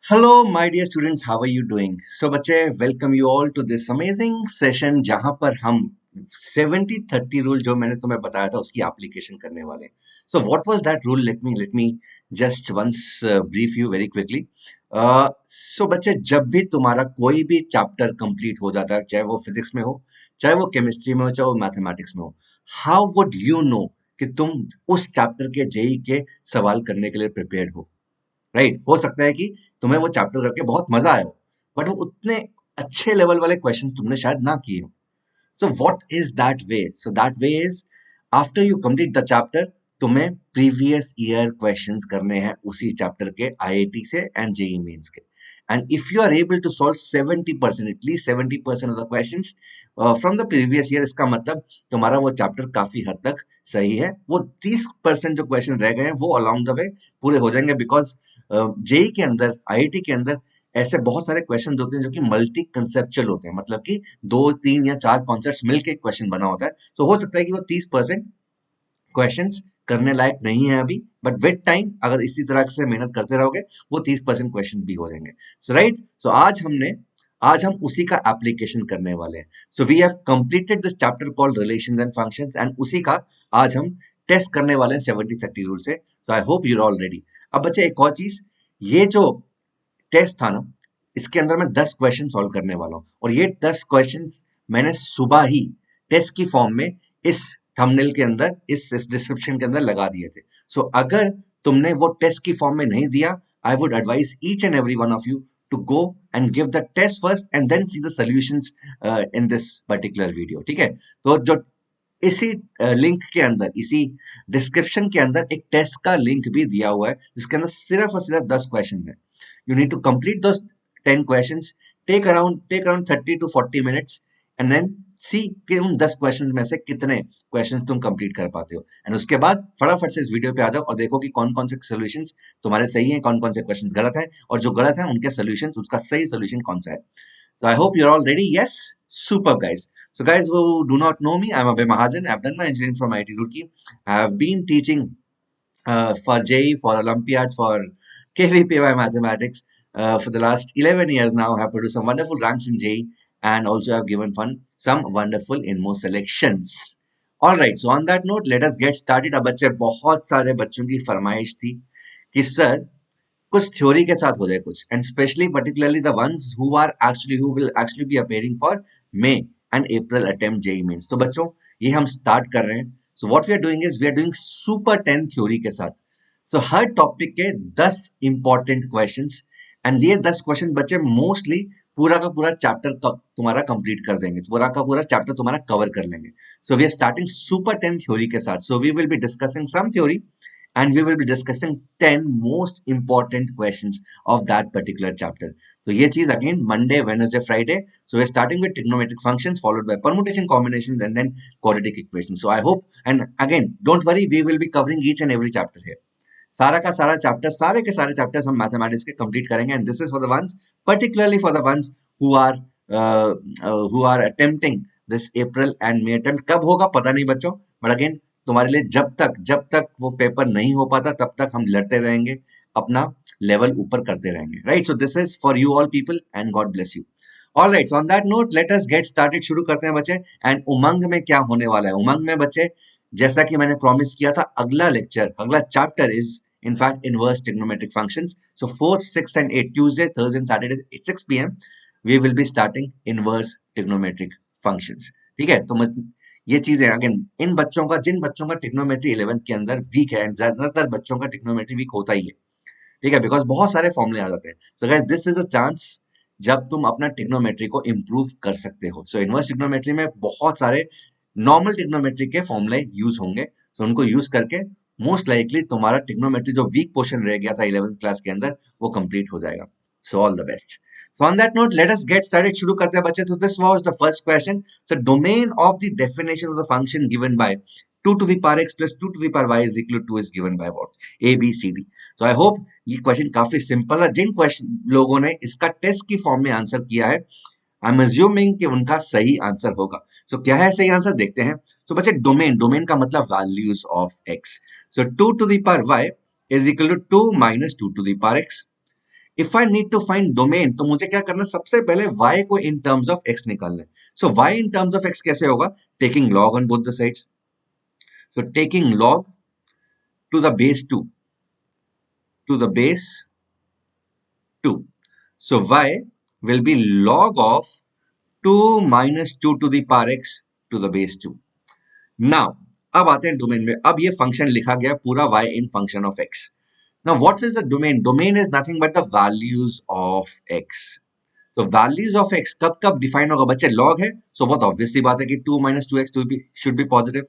Hello, my dear students. How are you doing? So, बच्चे welcome you all to this amazing session जहाँ पर हम 70-30 rule जो मैंने तुम्हें बताया था उसकी एप्लीकेशन करने वाले हैं. So, what was that rule? Let me just once brief you very quickly. So, बच्चे जब भी तुम्हारा कोई भी चैप्टर कंप्लीट हो जाता है, चाहे वो फिजिक्स में हो, चाहे वो केमिस्ट्री में हो, चाहे वो मैथमेटिक्स में हो, हाउ वुड यू नो कि तुम उस चैप्टर के जेई के सवाल करने के लिए प्रिपेयर्ड हो? राइट, हो सकता है कि तुम्हें वो चैप्टर करके बहुत मजा आया हो, बट वो उतने अच्छे लेवल वाले क्वेश्चंस तुमने शायद ना किए हो. So what is that way? So that way is after you complete the chapter तुम्हें प्रीवियस ईयर क्वेश्चंस करने हैं उसी चैप्टर के आईआईटी से एंड जेई मेंस के. And if you are able to solve 70%, at least 70% of the questions from the previous year, इसका मतलब तुम्हारा वो चैप्टर काफी हद तक सही है. वो 30% जो क्वेश्चन रह गए हैं वो अलोंग द वे पूरे हो जाएंगे, बिकॉज जेई के अंदर, आईआईटी के अंदर ऐसे बहुत सारे क्वेश्चन होते हैं जो कि मल्टी कंसेप्चुअल होते हैं, मतलब कि 2 3 या 4 कॉन्सेप्ट मिलके क्वेश्चन बना होता है. तो हो सकता है कि वो 30% क्वेश्चंस करने लायक नहीं है अभी, बट विद टाइम अगर इसी तरह से मेहनत करते रहोगे वो 30% क्वेश्चन भी हो जाएंगे. सो राइट, सो आज हम उसी का एप्लीकेशन करने वाले हैं. So we have completed this chapter called relations and functions, and उसी का आज हम टेस्ट करने वाले हैं 70-30 रूल से. So I hope you are all ready. अब बच्चे एक और चीज, ये जो टेस्ट था ना, इसके अंदर मैं 10 क्वेश्चन सॉल्व करने वाला हूँ, और ये 10 क्वेश्चन मैंने सुबह ही टेस्ट की फॉर्म में इस थंबनेल के अंदर, इस डिस्क्रिप्शन के अंदर लगा दिए थे. सो अगर तुमने वो टेस्ट की फॉर्म में नहीं दिया, I would advise each and every one of you to go and give the test first and then see the solutions in this particular video. ठीक है? तो जो इसी लिंक के अंदर, इसी डिस्क्रिप्शन के अंदर एक टेस्ट का लिंक भी दिया हुआ है जिसके अंदर सिर्फ और सिर्फ 10 क्वेश्चन है. You need to complete those 10 questions, take around 30 to 40 minutes, and then see कि उन 10 क्वेश्चंस में से कितने क्वेश्चंस तुम कंप्लीट कर पाते हो. एंड उसके बाद फटाफट से इस वीडियो पे आ जाओ और देखो कि कौन कौन से सॉल्यूशंस तुम्हारे सही हैं, कौन कौन से क्वेश्चंस गलत हैं, और जो गलत है उनके सॉल्यूशंस, उसका सही सॉल्यूशन कौन सा है. So I hope you're all ready. Yes, super guys. So guys who do not know me, I'm Abhay Mahajan. I've done my engineering from IIT Roorkee. I have been teaching for JEE, for Olympiad, for KVPY Mathematics for the last 11 years now. I have produced some wonderful ranks in JEE, and also have given some wonderful InMo selections. All right. So on that note, let us get started. अब बच्चे, बहुत सारे बच्चों की फरमाइश थी कि sir कुछ थ्योरी के साथ हो जाए कुछ, and specially particularly the ones who will actually be appearing for May and April attempt JEE Mains. तो बच्चों, ये हम स्टार्ट कर रहे हैं. So what we are doing is we are doing super 10 theory के साथ. सो हर टॉपिक के 10 इंपॉर्टेंट क्वेश्चंस, एंड ये 10 क्वेश्चन बच्चे मोस्टली पूरा का पूरा चैप्टर तुम्हारा कंप्लीट कर देंगे, पूरा का पूरा चैप्टर तुम्हारा कवर कर लेंगे. So we are starting super 10 theory के साथ. So we will be discussing some theory, and we will be discussing 10 most important questions of that particular chapter. So ये चीज again Monday, Wednesday, Friday. So we're starting with trigonometric functions followed by permutation combinations and then quadratic equations. So I hope, and again don't worry, we will be covering each and every chapter here. सारा का सारा chapter, सारे के सारे chapters हम mathematics के complete करेंगे, and this is for the ones, particularly for the ones who are attempting this April and May attempt. कब होगा पता नहीं बच्चों, बट अगेन तुम्हारे लिए जब तक वो पेपर नहीं हो पाता तब तक हम लड़ते रहेंगे, अपना लेवल ऊपर करते रहेंगे. Right, so this is for you all people and God bless you. All right, so on that note let us get started. शुरू करते हैं बच्चे. एंड उमंग में क्या होने वाला है? उमंग में बच्चे, जैसा कि मैंने प्रॉमिस किया था, अगला लेक्चर, अगला chapter is in fact inverse trigonometric functions. So 4th, 6th and 8th, Tuesday, Thursday and Saturday at 6 p.m. we will be starting inverse trigonometric functions. ठीक है? तो ये चीजें अगेन, इन बच्चों का, जिन बच्चों का ट्रिग्नोमेट्री 11th के अंदर वीक है, एंड ज्यादातर बच्चों का ट्रिग्नोमेट्री वीक होता ही है, ठीक है, बिकॉज बहुत सारे फॉर्मूले आ जाते हैं. So guys, this is a chance जब तुम अपना ट्रिग्नोमेट्री को इंप्रूव कर सकते हो. सो इनवर्स ट्रिग्नोमेट्री में बहुत सारे नॉर्मल ट्रिग्नोमेट्री के फॉर्मूले यूज होंगे. सो उनको यूज करके मोस्ट लाइकली तुम्हारा ट्रिग्नोमेट्री जो वीक पोर्शन रह गया था 11th क्लास के अंदर, वो कंप्लीट हो जाएगा. So all the best. So on that note, let us get started. शुरू करते हैं बच्चे. So this was the first question. So domain of the definition of the function given by 2 to the power x plus 2 to the power y is equal to 2 is given by what? A, B, C, D. So I hope ये question काफी simple है. जिन question लोगों ने इसका test की form में answer किया है, आई एम अज्यूमिंग कि उनका सही आंसर होगा. सो क्या है सही आंसर, देखते हैं. सो बच्चे, डोमेन का मतलब values of x. So 2 to the power y is equal to 2 minus 2 to the power x. If I need to find domain, तो मुझे क्या करना, सबसे पहले y को इन टर्म्स ऑफ x निकालना है. So y in terms of x कैसे होगा, taking log on both the sides. So taking log to the base 2, to the base 2. So y will be log of 2 minus 2 to the power x to the base 2. Now, अब आते हैं domain में. अब ये function लिखा गया पूरा y in function of x. Now, what is the domain? Domain is nothing but the values of x. तो वैल्यूज ऑफ एक्स कब कब डिफाइन होगा बच्चे, लॉग है, सो बहुत ऑब्वियसली बात है कि 2 minus two x should be positive.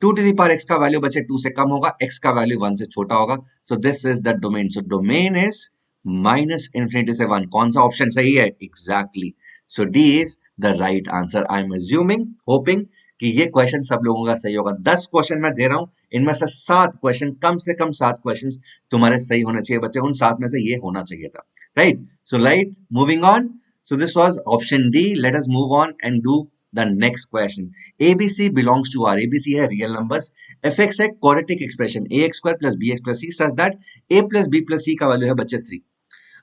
2 to the power x का वैल्यू बच्चे 2 से कम होगा, एक्स का वैल्यू 1 से छोटा होगा. सो this is the domain. So domain is minus infinity से 1. कौन सा ऑप्शन सही है, exactly. So D is the right answer. I am assuming, hopping कि ये क्वेश्चन सब लोगों का सही होगा. 10 क्वेश्चन मैं दे रहा हूं, इनमें से 7 क्वेश्चन, कम से कम 7 क्वेश्चन तुम्हारे सही होने चाहिए बच्चे. उन 7 में से ये होना चाहिए था, right. So right, moving on. So this was option D. Let us move on and do the next question. ABC belongs to R. ABC है real numbers. fx है quadratic expression ax square plus bx plus c such that a plus b plus c का value है बच्चे 3.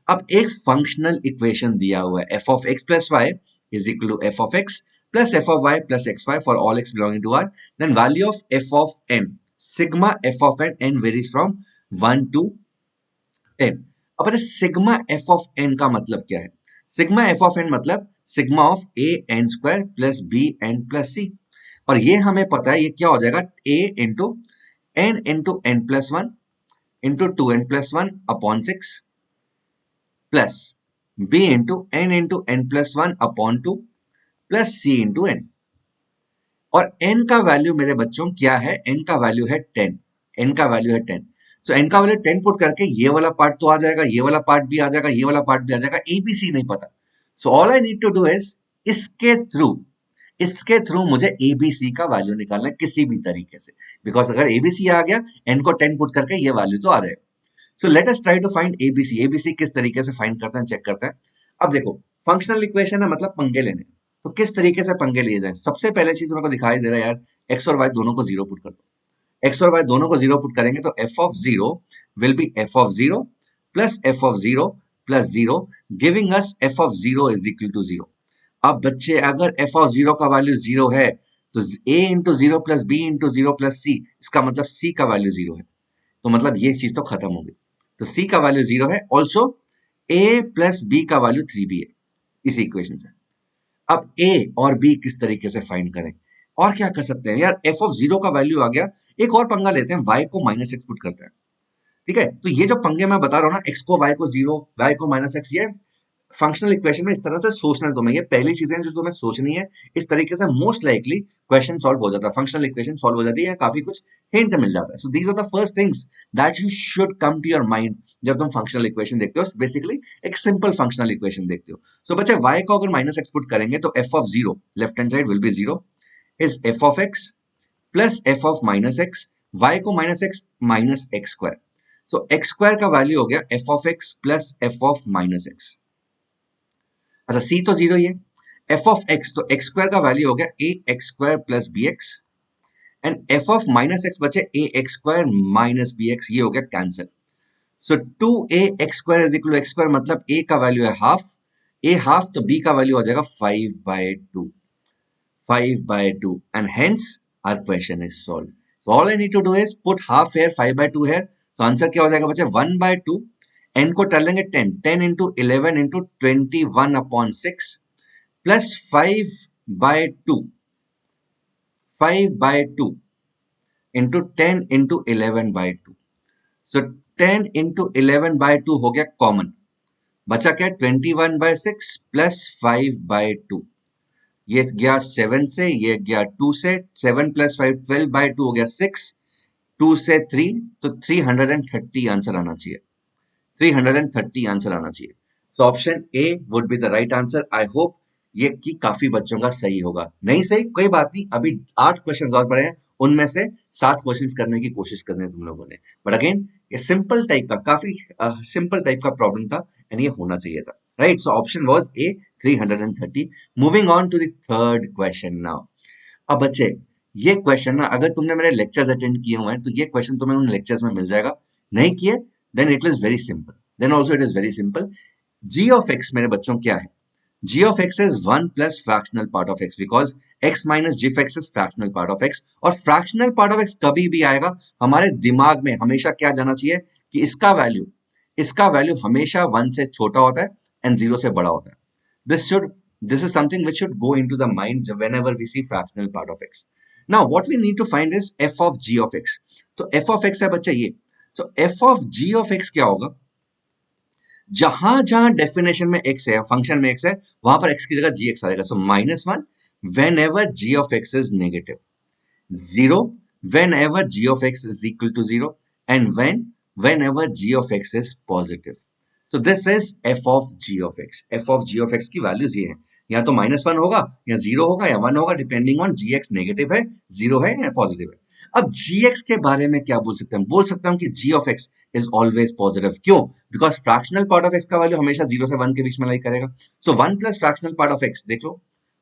अब एक functional equation दिया हुआ है, f of x plus y is equal to f of x plus f of y plus xy for all x belonging to R. Then value of f of n, sigma f of n varies from 1 to 10. अब अच्छा, sigma F of N का मतलब क्या है? Sigma F of N मतलब sigma of A N square plus B N plus C. और ये हमें पता है, ये क्या हो जाएगा, A into N plus one into 2n+1 upon 6 plus B into N plus one upon 2 plus C into N. और n का वैल्यू मेरे बच्चों क्या है, n का वैल्यू है 10. n का वैल्यू है 10. सो n का वैल्यू 10 पुट करके ये वाला पार्ट तो आ जाएगा, ये वाला पार्ट भी आ जाएगा, ये वाला पार्ट भी आ जाएगा. एबीसी नहीं पता. So all I need to do is इसके थ्रू मुझे एबीसी का वैल्यू निकालना है किसी भी तरीके से. बिकॉज अगर एबीसी आ गया, n को 10 पुट करके ये वैल्यू तो आ जाएगा. So let us try to find ABC. ABC किस तरीके से फाइंड करते हैं, चेक करते हैं. अब देखो, फंक्शनल इक्वेशन है, मतलब पंगे लेने. तो किस तरीके से पंगे लिए जाए, सबसे पहले चीज मेरे को दिखाई दे रहा है यार, एक्स और वाई दोनों को जीरो पुट कर दो. एक्स और वाई दोनों को जीरो पुट करेंगे तो F of zero will be F of zero plus F of zero plus zero, giving us F of zero is equal to zero. अब बच्चे, अगर एफ ऑफ जीरो का वैल्यू जीरो है तो A into zero plus B into zero plus C, इसका मतलब सी का value zero है. तो मतलब ये चीज तो खत्म हो गई. तो सी का वैल्यू जीरो है. ऑल्सो ए प्लस बी का वैल्यू 3b है इस इक्वेशन से. अब ए और बी किस तरीके से फाइंड करें, और क्या कर सकते हैं यार, एफ ऑफ जीरो का वैल्यू आ गया. एक और पंगा लेते हैं, y को माइनस एक्स पुट करते हैं. ठीक है, तो ये जो पंगे मैं बता रहा हूँ ना, x को y को जीरो, y को माइनस एक्स, ये फंक्शनल इक्वेशन में इस तरह से सोचना है तुम्हें. ये पहली चीजें जो तुम्हें सोचनी है, इस तरीके से मोस्ट लाइकली क्वेश्चन सॉल्व हो जाता है, फंक्शनल इक्वेशन सॉल्व हो जाती है, काफी कुछ हिंट मिल जाता है. So these are the first things that you should come to your mind जब तुम फंक्शनल इक्वेशन देखते हो. बेसिकली एक सिंपल फंक्शनल इक्वेशन देखते हो. सो बच्चे, y को अगर माइनस एक्स पुट करेंगे तो f of zero left hand side will be zero is f of x plus f of minus X, y को minus X minus X square. So X square का value हो गया f of x plus f of minus X. अच्छा, c तो zero ही है. f of x, तो x square का वैल्यू हो गया a x square plus B X, and f of minus x बचे a x square minus B x, ये हो गया cancel. So 2a x square is equal to x square, मतलब a का value है हाफ, a हाफ, तो b का value हो जाएगा 5/2, 5/2, and hence our question is solved. So all I need to do is put half here, 5/2 here. तो answer क्या हो जाएगा बच्चे, 1/2. n को कर लेंगे 10, 10 into 11 into 21/6 plus 5/2, 5/2 into 10 into 11/2. सो 10 इंटू 11/2 हो गया कॉमन, बचा क्या, 21/6 प्लस 5/2. ये गया 7 से, ये गया 2 से, 7 प्लस 5 12/2 हो गया 6, 2 से 3, तो 330 आंसर आना चाहिए, 330 आंसर आना चाहिए. So option A would be the right answer. I hope ये कि काफी बच्चों का सही होगा. नहीं सही कोई बात नहीं, अभी 8 क्वेश्चन और पड़े हैं, उनमें से 7 क्वेश्चन करने की कोशिश करनी है तुम लोगों ने. बट अगेन ये सिंपल टाइप का, काफी सिंपल टाइप का प्रॉब्लम था, एंड ये होना चाहिए था, right. So option was A, 330. Moving on to the third question now. अब बच्चे, ये क्वेश्चन ना, अगर तुमने मेरे लेक्चर्स अटेंड किए हुए हैं तो ये क्वेश्चन तुम्हें उन लेक्चर्स में मिल जाएगा. नहीं किए then it is very simple. Then also it is very simple. G of x मेरे बच्चों क्या है? G of x is 1 plus fractional part of x because x minus g of x is fractional part of x. और fractional part of x कभी भी आएगा हमारे दिमाग में हमेशा क्या जाना चाहिए कि इसका वैल्यू हमेशा 1 से छोटा होता है एंड 0 से बड़ा होता है. This is something which should go into the mind whenever we see fractional part of x. Now what we need to find is f of g of x. तो f of x है बच्चा ये. So f of g of x क्या होगा? जहां जहां definition में x है, फंक्शन में x है, वहां पर x की जगह gx आएगा. सो -1 whenever g of x is negative, 0 whenever g of x is equal to 0 and whenever g of x is positive. So this is f of g of x. f of g of x की values ये है, या तो -1 होगा या 0 होगा या 1 होगा, डिपेंडिंग ऑन gx नेगेटिव है, 0 है या पॉजिटिव है. अब gx के बारे में क्या बोल सकते हैं? बोल सकता हूं कि g of x is always positive. क्यों? Because fractional part of x का वैल्यू हमेशा 0 से 1 के बीच में लाई करेगा. So 1 plus fractional part of x, देख लो,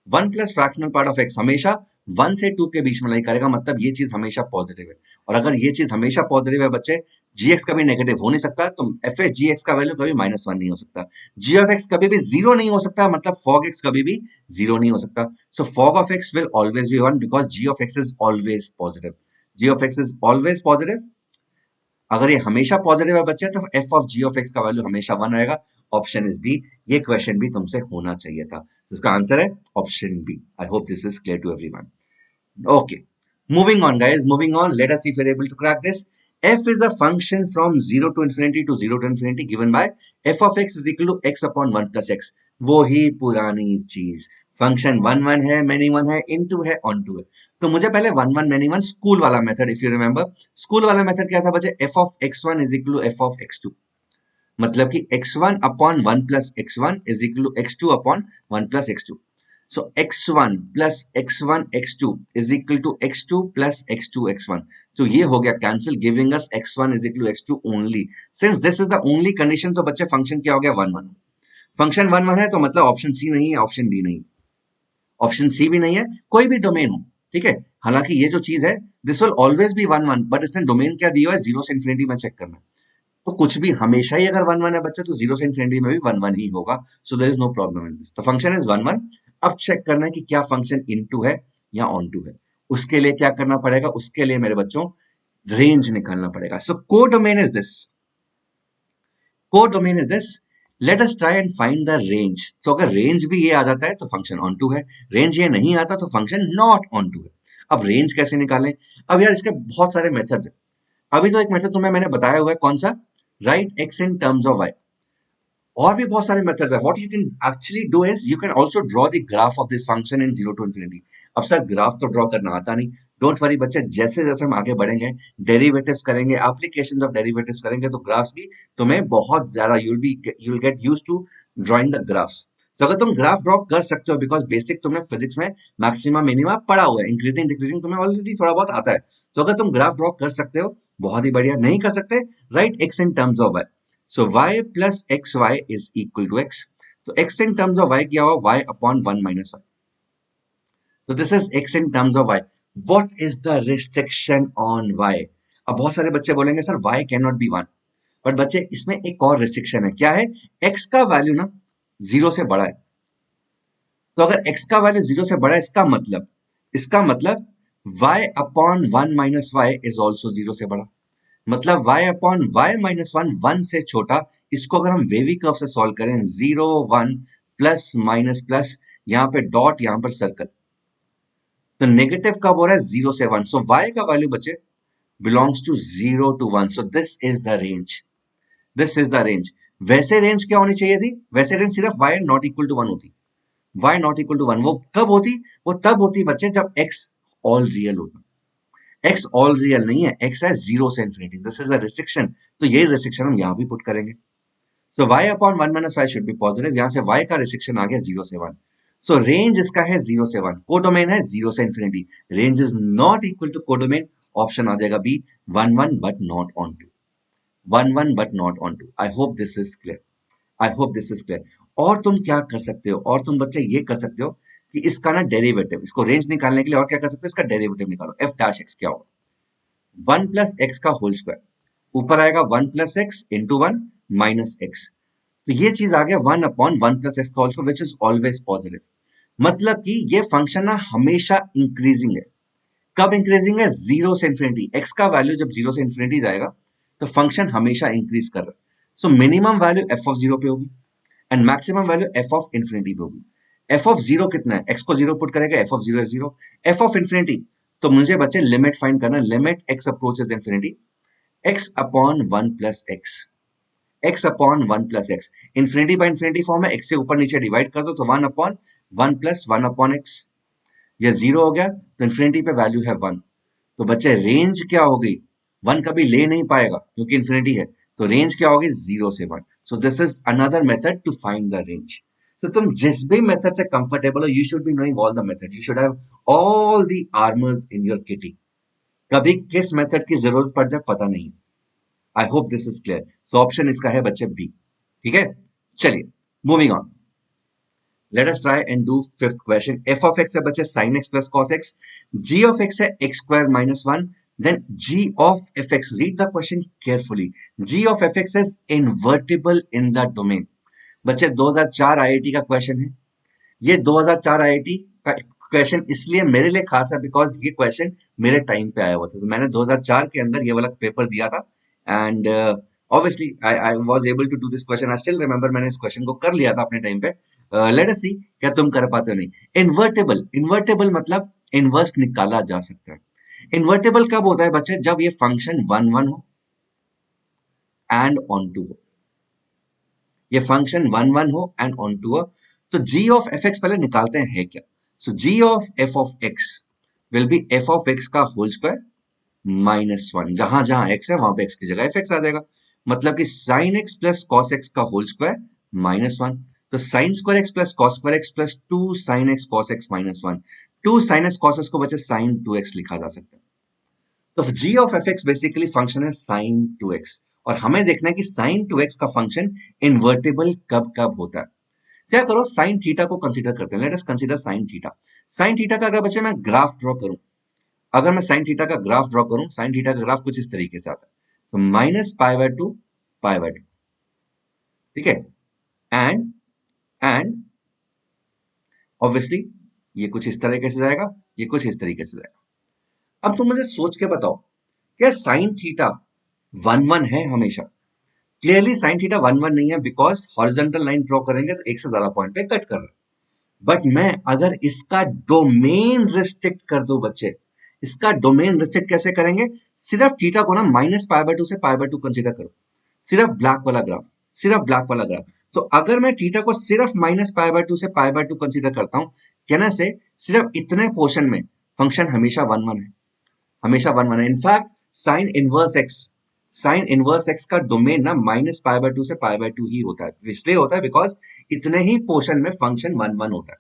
1 plus fractional part of x हमेशा 1 से 2 के बीच में लाई करेगा, मतलब ये चीज हमेशा पॉजिटिव है. और अगर ये चीज हमेशा पॉजिटिव है बच्चे, gx कभी नेगेटिव हो नहीं सकता, तो f gx का वैल्यू कभी -1 नहीं हो सकता. g of x कभी भी 0 नहीं हो सकता, मतलब fog x कभी भी 0 नहीं हो सकता. सो fog of x will always be 1 because g of x is always positive. g of x is always positive. अगर ये हमेशा पॉजिटिव है बच्चे, तो f of g of x का वैल्यू हमेशा 1 आएगा. Option is B. ये क्वेश्चन भी तुमसे होना चाहिए था. तो इसका आंसर है option B. I hope this is clear to everyone. Okay, moving on guys, moving on. Let us see if we're able to crack this. F is a function from 0 to infinity to 0 to infinity given by f of x is equal to x upon 1 plus x. वो ही पुरानी चीज, function 1 1 है, many 1 है, into है, onto है. तो मुझे पहले 1 1 मैनी 1 स्कूल वाला method, if you remember, school वाला मेथड क्या था बच्चे? f of x1 is equal to f of x2. मतलब कि x1 upon 1 plus x1 is equal to x2 upon 1 plus x2. So x1 plus x1 x2 is equal to x2 plus x2 x1. तो ये हो गया cancel, giving us x1 is equal to x2 only. Since this is the only condition, तो बच्चे function क्या हो गया? 1 1. Function 1 1 है, तो मतलब ऑप्शन सी नहीं है, ऑप्शन डी नहीं, ऑप्शन सी भी नहीं है, कोई भी डोमेन हो, ठीक है. हालांकि ये जो चीज है, this will always B 1 1, but इसने डोमेन क्या दिया है? 0 से इन्फिनिटी में चेक करना है. तो कुछ भी हमेशा ही अगर 1 1 है बच्चा, तो 0 से इन्फिनिटी में भी 1 1 ही होगा. So there is no problem in this. The function is 1 1. अब चेक करना है कि क्या फंक्शन इनटू है या ऑन टू है. उसके लिए क्या करना पड़ेगा? उसके लिए मेरे बच्चों रेंज निकालना पड़ेगा. So codomain is this, codomain is this. Let us try and find the range. तो अगर रेंज भी ये आ जाता है तो फंक्शन ऑन टू है, रेंज ये नहीं आता तो फंक्शन नॉट ऑन टू है. अब रेंज कैसे निकालें? अब यार इसके बहुत सारे मेथड्स हैं. अभी तो एक मेथड तुम्हें मैंने बताया हुआ है, कौन सा? Write x in terms of y. और भी बहुत सारे मेथड्स है. What you can actually do is you can also draw the graph of this function in 0 to infinity. अब सर ग्राफ तो ड्रॉ करना आता नहीं. डोंट वरी बच्चे, जैसे जैसे हम आगे बढ़ेंगे, डेरिवेटिव्स करेंगे, एप्लीकेशंस ऑफ डेरिवेटिव्स करेंगे, तो ग्राफ्स भी तुम्हें बहुत ज्यादा you will get used to drawing the graphs. तो अगर तुम ग्राफ ड्रॉ कर सकते हो, बिकॉज बेसिक तुमने फिजिक्स में मैक्सिमा मिनिमा पढ़ा हुआ है, इंक्रीजिंग डिक्रीजिंग तुम्हें ऑलरेडी थोड़ा बहुत आता है, तो अगर तुम ग्राफ ड्रॉ कर सकते हो, बहुत ही बढ़िया. नहीं कर सकते, write x in terms of y. So y plus xy is equal to x. तो x in terms of y क्या होगा? y upon 1 minus y. So this is x in terms of y. What is the restriction on y? अब बहुत सारे बच्चे बोलेंगे sir y cannot be 1. But बच्चे इसमें एक और रिस्ट्रिक्शन है. क्या है? x का वैल्यू ना 0 से बड़ा है. तो अगर x का वैल्यू 0 से बड़ा है, इसका मतलब y upon 1 minus y is also 0 से बड़ा. मतलब y अपॉन y माइनस 1 1 से छोटा. इसको अगर हम वेवी कर्व से सॉल्व करें, 0 1 प्लस माइनस प्लस, यहां पे डॉट, यहां पर सर्कल, तो नेगेटिव कब हो रहा है? 0 से 1. सो y का वैल्यू बच्चे belongs to 0 to 1. So this is the range, this is the range. वैसे रेंज क्या होनी चाहिए थी? वैसे रेंज सिर्फ y नॉट इक्वल टू 1 होती. y नॉट इक्वल टू 1 वो कब होती? वो तब होती बच्चे जब x ऑल रियल होता. x ऑल रियल नहीं है, x है 0 से infinity. This is a restriction. तो ये रिस्ट्रिक्शन हम यहां भी पुट करेंगे. सो y upon 1 minus y should be positive. यहां से y का रिस्ट्रिक्शन आ गया 0 से 1. सो रेंज इसका है 0 से 1. कोडोमेन है 0 से infinity. Range is not equal to codomain. Option आ जाएगा B, 1 1 but not onto. 1 1 but not onto. I hope this is clear. I hope this is clear. और तुम क्या कर सकते हो? और तुम बच्चे ये कर सकते हो कि इसका ना डेरिवेटिव, इसको रेंज निकालने के लिए और क्या कर सकते हो? इसका डेरिवेटिव निकालो. f डैश x क्या होगा? 1 प्लस एक्स का होल स्क्वायर. ऊपर आएगा 1 plus x into 1 minus x. तो ये चीज आ गया 1/1 + x का whole which is always positive. मतलब कि ये फंक्शन ना हमेशा इंक्रीजिंग है। कब इंक्रीजिंग है? जीरो से इन्फिनिटी। एक्स का वैल्यू जब जीरो से इन्फिनिटी जाएगा तो फंक्शन हमेशा इंक्रीज कर रहा है। So minimum value F of zero पे होगी and maximum value F of infinity पे होगी। एफ ऑफ जीरो कितना है? एक्स को जीरो पुट करेगा, एफ ऑफ जीरो है जीरो। एफ ऑफ इन्फिनिटी, तो मुझे बच्चे लिमिट फाइंड करना, limit x approaches infinity, x upon one plus x, x upon one plus x. Infinity by infinity form है, एक्स से ऊपर नीचे डिवाइड कर दो तो one upon one plus one upon x. ये जीरो हो गया तो इन्फिनिटी पे वैल्यू है वन। तो बच्चे रेंज क्या होगी? वन कभी ले नहीं पाएगा क्योंकि इन्फिनिटी है, तो रेंज क्या होगी? जीरो से one. So this is another method to find the range. तो तुम जिस भी मेथड से कंफर्टेबल हो, you should be knowing all the method, you should have all the armours in your kitty. कभी किस मेथड की जरूरत पड़ जाए पता नहीं। I hope this is clear. So option इसका है बच्चे बी। ठीक है, चलिए moving on. Let us try and do fifth question. F of x है बच्चे sin x plus cos x. G of x है x square minus 1. Then g of fx. Read the question carefully. G of fx is invertible in the domain. बच्चे 2004 IIT का question है। ये 2004 IIT का question इसलिए मेरे लिए खास है बिकॉज ये क्वेश्चन मेरे टाइम पे आया हुआ था। तो मैंने 2004 के अंदर ये वाला पेपर दिया था and obviously I was able to do this question. I still remember मैंने इस क्वेश्चन को कर लिया था अपने टाइम पे। लेट अस सी क्या तुम कर पाते हो नहीं। इन्वर्टेबल, इन्वर्टेबल मतलब इनवर्स निकाला जा सकता है। इन्वर्टेबल कब होता है बच्चे? जब ये फंक्शन वन वन हो एंड ऑन टू हो। ये फंक्शन वन वन हो एंड ऑन टू हो। तो g ऑफ एफ एक्स पहले निकालते हैं है क्या। सो g of x will be F of x का होल स्क्वायर माइनस वन। जहां जहां x है वहां पे x की जगह fx आ जाएगा। मतलब कि sine x plus cos x का होल स्क्वायर माइनस वन। तो sine square x plus cos square x plus two sine x cos x minus one. Two sine x cos x को बचे sign to x लिखा जा सकता है। तो g of F x basically function है sign to x. और हमें देखना है कि साइन टू एक्स का फंक्शन इन्वर्टेबल कब कब होता है। क्या करो, साइन थीटा को कंसीडर करते हैं। Let us consider sine theta. Sine theta का अगर बच्चे मैं ग्राफ ड्रॉ करूं, अगर मैं साइन थीटा का ग्राफ ड्रॉ करूं, साइन थीटा का ग्राफ कुछ इस तरीके से आता है। तो minus pi by to, pi by to, ठीक है। एंड एंड ऑब्वियसली ये कुछ इस तरीके से जाएगा, ये कुछ इस तरीके से जाएगा। अब तुम मुझे सोच के बताओ, क्या साइन थीटा वन वन है हमेशा? Clearly sine theta one one नहीं है बिकॉज हॉरिजॉन्टल लाइन ड्रॉ करेंगे तो एक से ज्यादा पॉइंट पे कट कर रहा है। बट मैं अगर इसका डोमेन रिस्ट्रिक्ट कर दूं बच्चे, इसका डोमेन रिस्ट्रिक्ट कैसे करेंगे? सिर्फ थीटा को ना माइनस पाई बाय टू से पाई बाय टू कंसीडर करो। सिर्फ ब्लैक वाला ग्राफ, सिर्फ ब्लैक वाला ग्राफ। तो अगर मैं थीटा को सिर्फ माइनस पाई बाय टू से पाई बाय टू कंसीडर करता हूं, कहना से सिर्फ इतने पोर्शन में फंक्शन हमेशा वन वन है, हमेशा वन वन है। In fact sine inverse x, sine inverse x का डोमेन ना माइनस पाई बाय टू से पाई बाय टू ही होता है। इसलिए होता है बिकॉज इतने ही पोर्शन में फंक्शन वन वन होता है।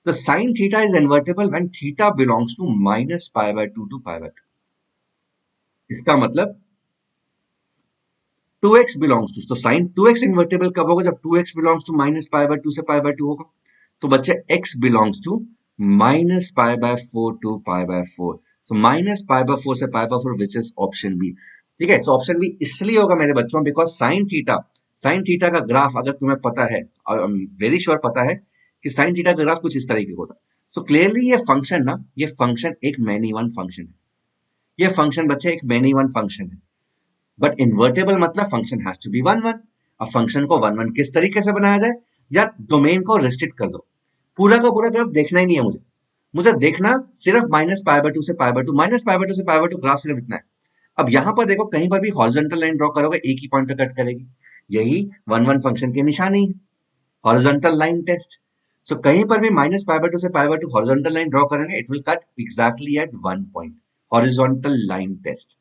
The sin theta is invertible when theta belongs to minus pi by 2 to pi by 2. इसका मतलब 2x belongs to, तो sin 2x invertible कब होगा? जब 2x belongs to minus pi by 2 से pi by 2 होगा। तो बच्चे x belongs to minus pi by 4 to pi by 4. So minus pi by 4 से pi by 4 which is option B. ठीक है, so option B इसलिए होगा मेरे बच्चों because sin theta का ग्राफ अगर तुम्हें पता है, और वेरी श्योर पता है कि साइन थीटा का ग्राफ कुछ इस तरीके का होता है। सो क्लियरली ये फंक्शन ना, ये फंक्शन एक मैनी वन फंक्शन है। ये फंक्शन बच्चे एक मैनी वन फंक्शन है। बट इन्वर्टेबल मतलब function has to be one one. अब फंक्शन को वन वन किस तरीके से बनाया जाए? या डोमेन को रिस्ट्रिक्ट कर दो। पूरा का पूरा ग्राफ देखना ही नहीं है मुझे, मुझे देखना सिर्फ माइनस पाई बाय टू से pi by to, minus pi by two से पाई बाय टू ग्राफ सिर्फ इतना है। अब यहां पर देखो कहीं पर भी हॉरिजॉन्टल लाइन ड्रॉ करोगे एक ही पॉइंट पे कट करेगी। यही वन वन फंक्शन की निशानी है, हॉरिजॉन्टल लाइन टेस्ट। सो कहीं पर भी माइनस पाई बाय टू से pi by two horizontal line draw करेंगे, it will cut exactly at one point, horizontal line test.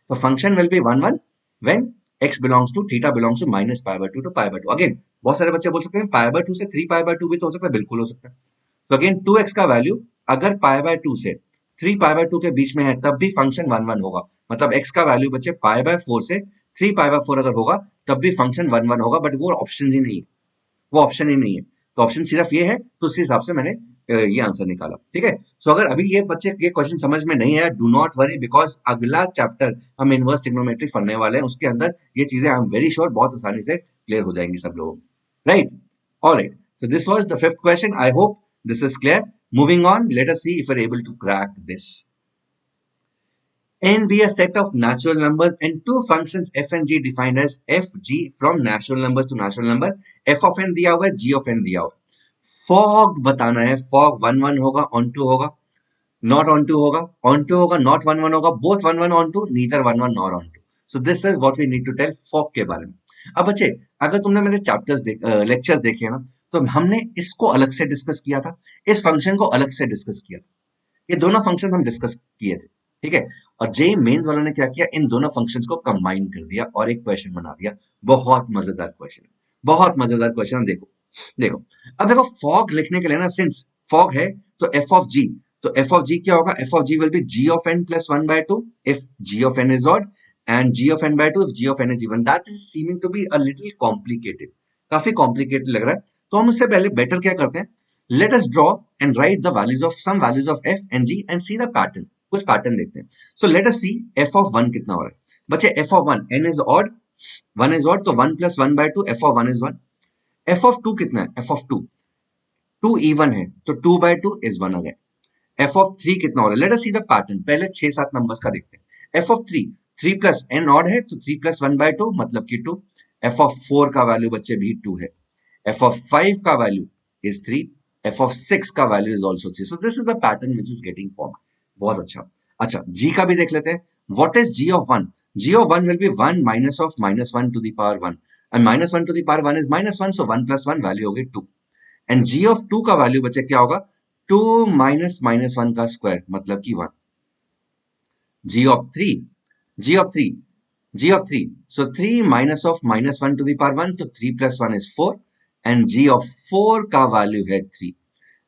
तो function will be one one when x belongs to theta belongs to minus pi by 2 to pi by 2। Again बहुत सारे बच्चे बोल सकते हैं pi by 2 से 3 pi by 2 भी तो हो सकता है, बिल्कुल हो सकता है। तो अगेन 2x का वैल्यू अगर पाई बाय 2 से 3 पाई बाय 2 के बीच में है तब भी फंक्शन वन वन होगा। मतलब x का वैल्यू बच्चे पाई बाय 4 से 3 पाई बाय 4 अगर होगा तब भी फंक्शन वन वन होगा। बट वो ऑप्शन ही नहीं है, वो ऑप्शन ही नहीं है। तो ऑप्शन सिर्फ ये है, तो उस हिसाब से मैंने ये आंसर निकाला। ठीक है, सो अगर अभी ये बच्चे ये क्वेश्चन समझ में नहीं आया, डू नॉट वरी, बिकॉज अगला चैप्टर हम इनवर्स ट्रिग्नोमेट्री पढ़ने वाले हैं, उसके अंदर ये चीजें आई एम वेरी श्योर बहुत आसानी से क्लियर हो जाएंगी सब लोगों को, right? Alright, so this was the fifth question. I hope this is clear. Moving on, let us see if you are able to crack this. N be a set of natural numbers and two functions f and g defined as f g from natural numbers to natural number, f of n दिया हुआ है, g of n दिया हुआ है। Fog बताना है, fog one one होगा, onto होगा, नॉट ऑन टू होगा, ऑन टू होगा, नॉट वन वन होगा, both one one onto, neither one one not onto. So this is what we need to tell fog के बारे में। अब बच्चे, अगर तुमने मेरे चैप्टर्स लेक्चर्स देखे हैं ना, तो हमने इसको अलग से डिस्कस किया था, इस फंक्शन को अलग से डिस्कस किया था, ये दोनों फंक्शन हम डिस्कस किए थे। ठीक है, और जेई मेंस वालों ने क्या किया, इन दोनों फंक्शंस को कंबाइन कर दिया और एक क्वेश्चन बना दिया। बहुत मजेदार क्वेश्चन, बहुत मजेदार क्वेश्चन। देखो देखो, अब देखो फॉग लिखने के लिए ना, सिंस फॉग है तो एफ ऑफ जी, तो एफ ऑफ जी क्या होगा, f of g will be g of n plus one by two if g of n is odd, and g of n by two if g of n is even. That is seeming to be a little complicated, काफी complicated लग रहा है। तो हम उससे पहले better क्या करते हैं, let us draw and write the values of some values of f and g and see the pattern। कुछ पैटर्न देखते हैं। so let us see f of 1 कितना हो रहा है बच्चे। f of 1, n is odd, 1 is odd, तो 1 plus 1 by 2, f of 1 is 1। f of 2 कितना है, f of 2, 2 even है तो 2 by 2 is 1 again. f of 3 कितना हो रहा है, let us see the pattern। पहले 6-7 नंबर्स का देखते हैं। f of 3, 3 plus n odd है तो 3 plus 1 by 2 मतलब कि 2। f of 4 का वैल्यू बच्चे भी 2 है। f of 5 का वैल्यू is 3, f of 6 का value is also 3। so this is the pattern which is getting formed। बहुत अच्छा। अच्छा, g का भी देख लेते हैं। what is g of 1? g of 1 will be 1 minus of minus 1 to the power 1, and minus 1 to the power 1 is minus 1, so 1 plus 1 value हो गई 2। and g of 2 का वैल्यू बच्चे क्या होगा, 2 minus minus 1 का स्क्वायर मतलब कि 1। g of 3, g of 3, g of 3, so 3 minus of minus 1 to the power 1, so 3 plus 1 is 4, and g of 4 का वैल्यू है 3,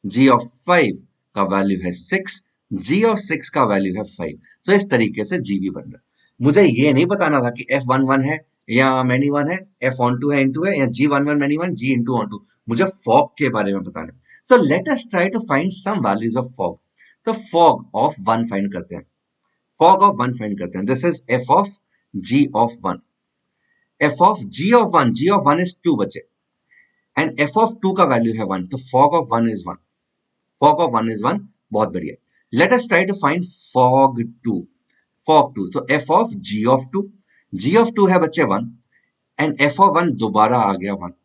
g of 5 का वैल्यू है 6, g of 6 का वैल्यू है 5। so इस तरीके से g भी बन रहा है। मुझे ये नहीं बताना था कि f11 है या many वन है, f on 2 है into है, या g11 many one, g into on 2। मुझे fog के बारे में बताना है। so let us try to find some values of fog। तो fog of 1 फाइंड करते हैं, fog of 1 फाइंड करते हैं। This is f of g of 1, f of g of 1, g of 1 is 2 बच्चे, एंड f of 2 का value है 1, तो fog of 1 is 1, fog of 1 is 1। बहुत बढ़िया। let us try to find fog 2, fog 2, so f of g of 2, g of 2 है बच्चे 1, and f of 1 दोबारा आ गया 1,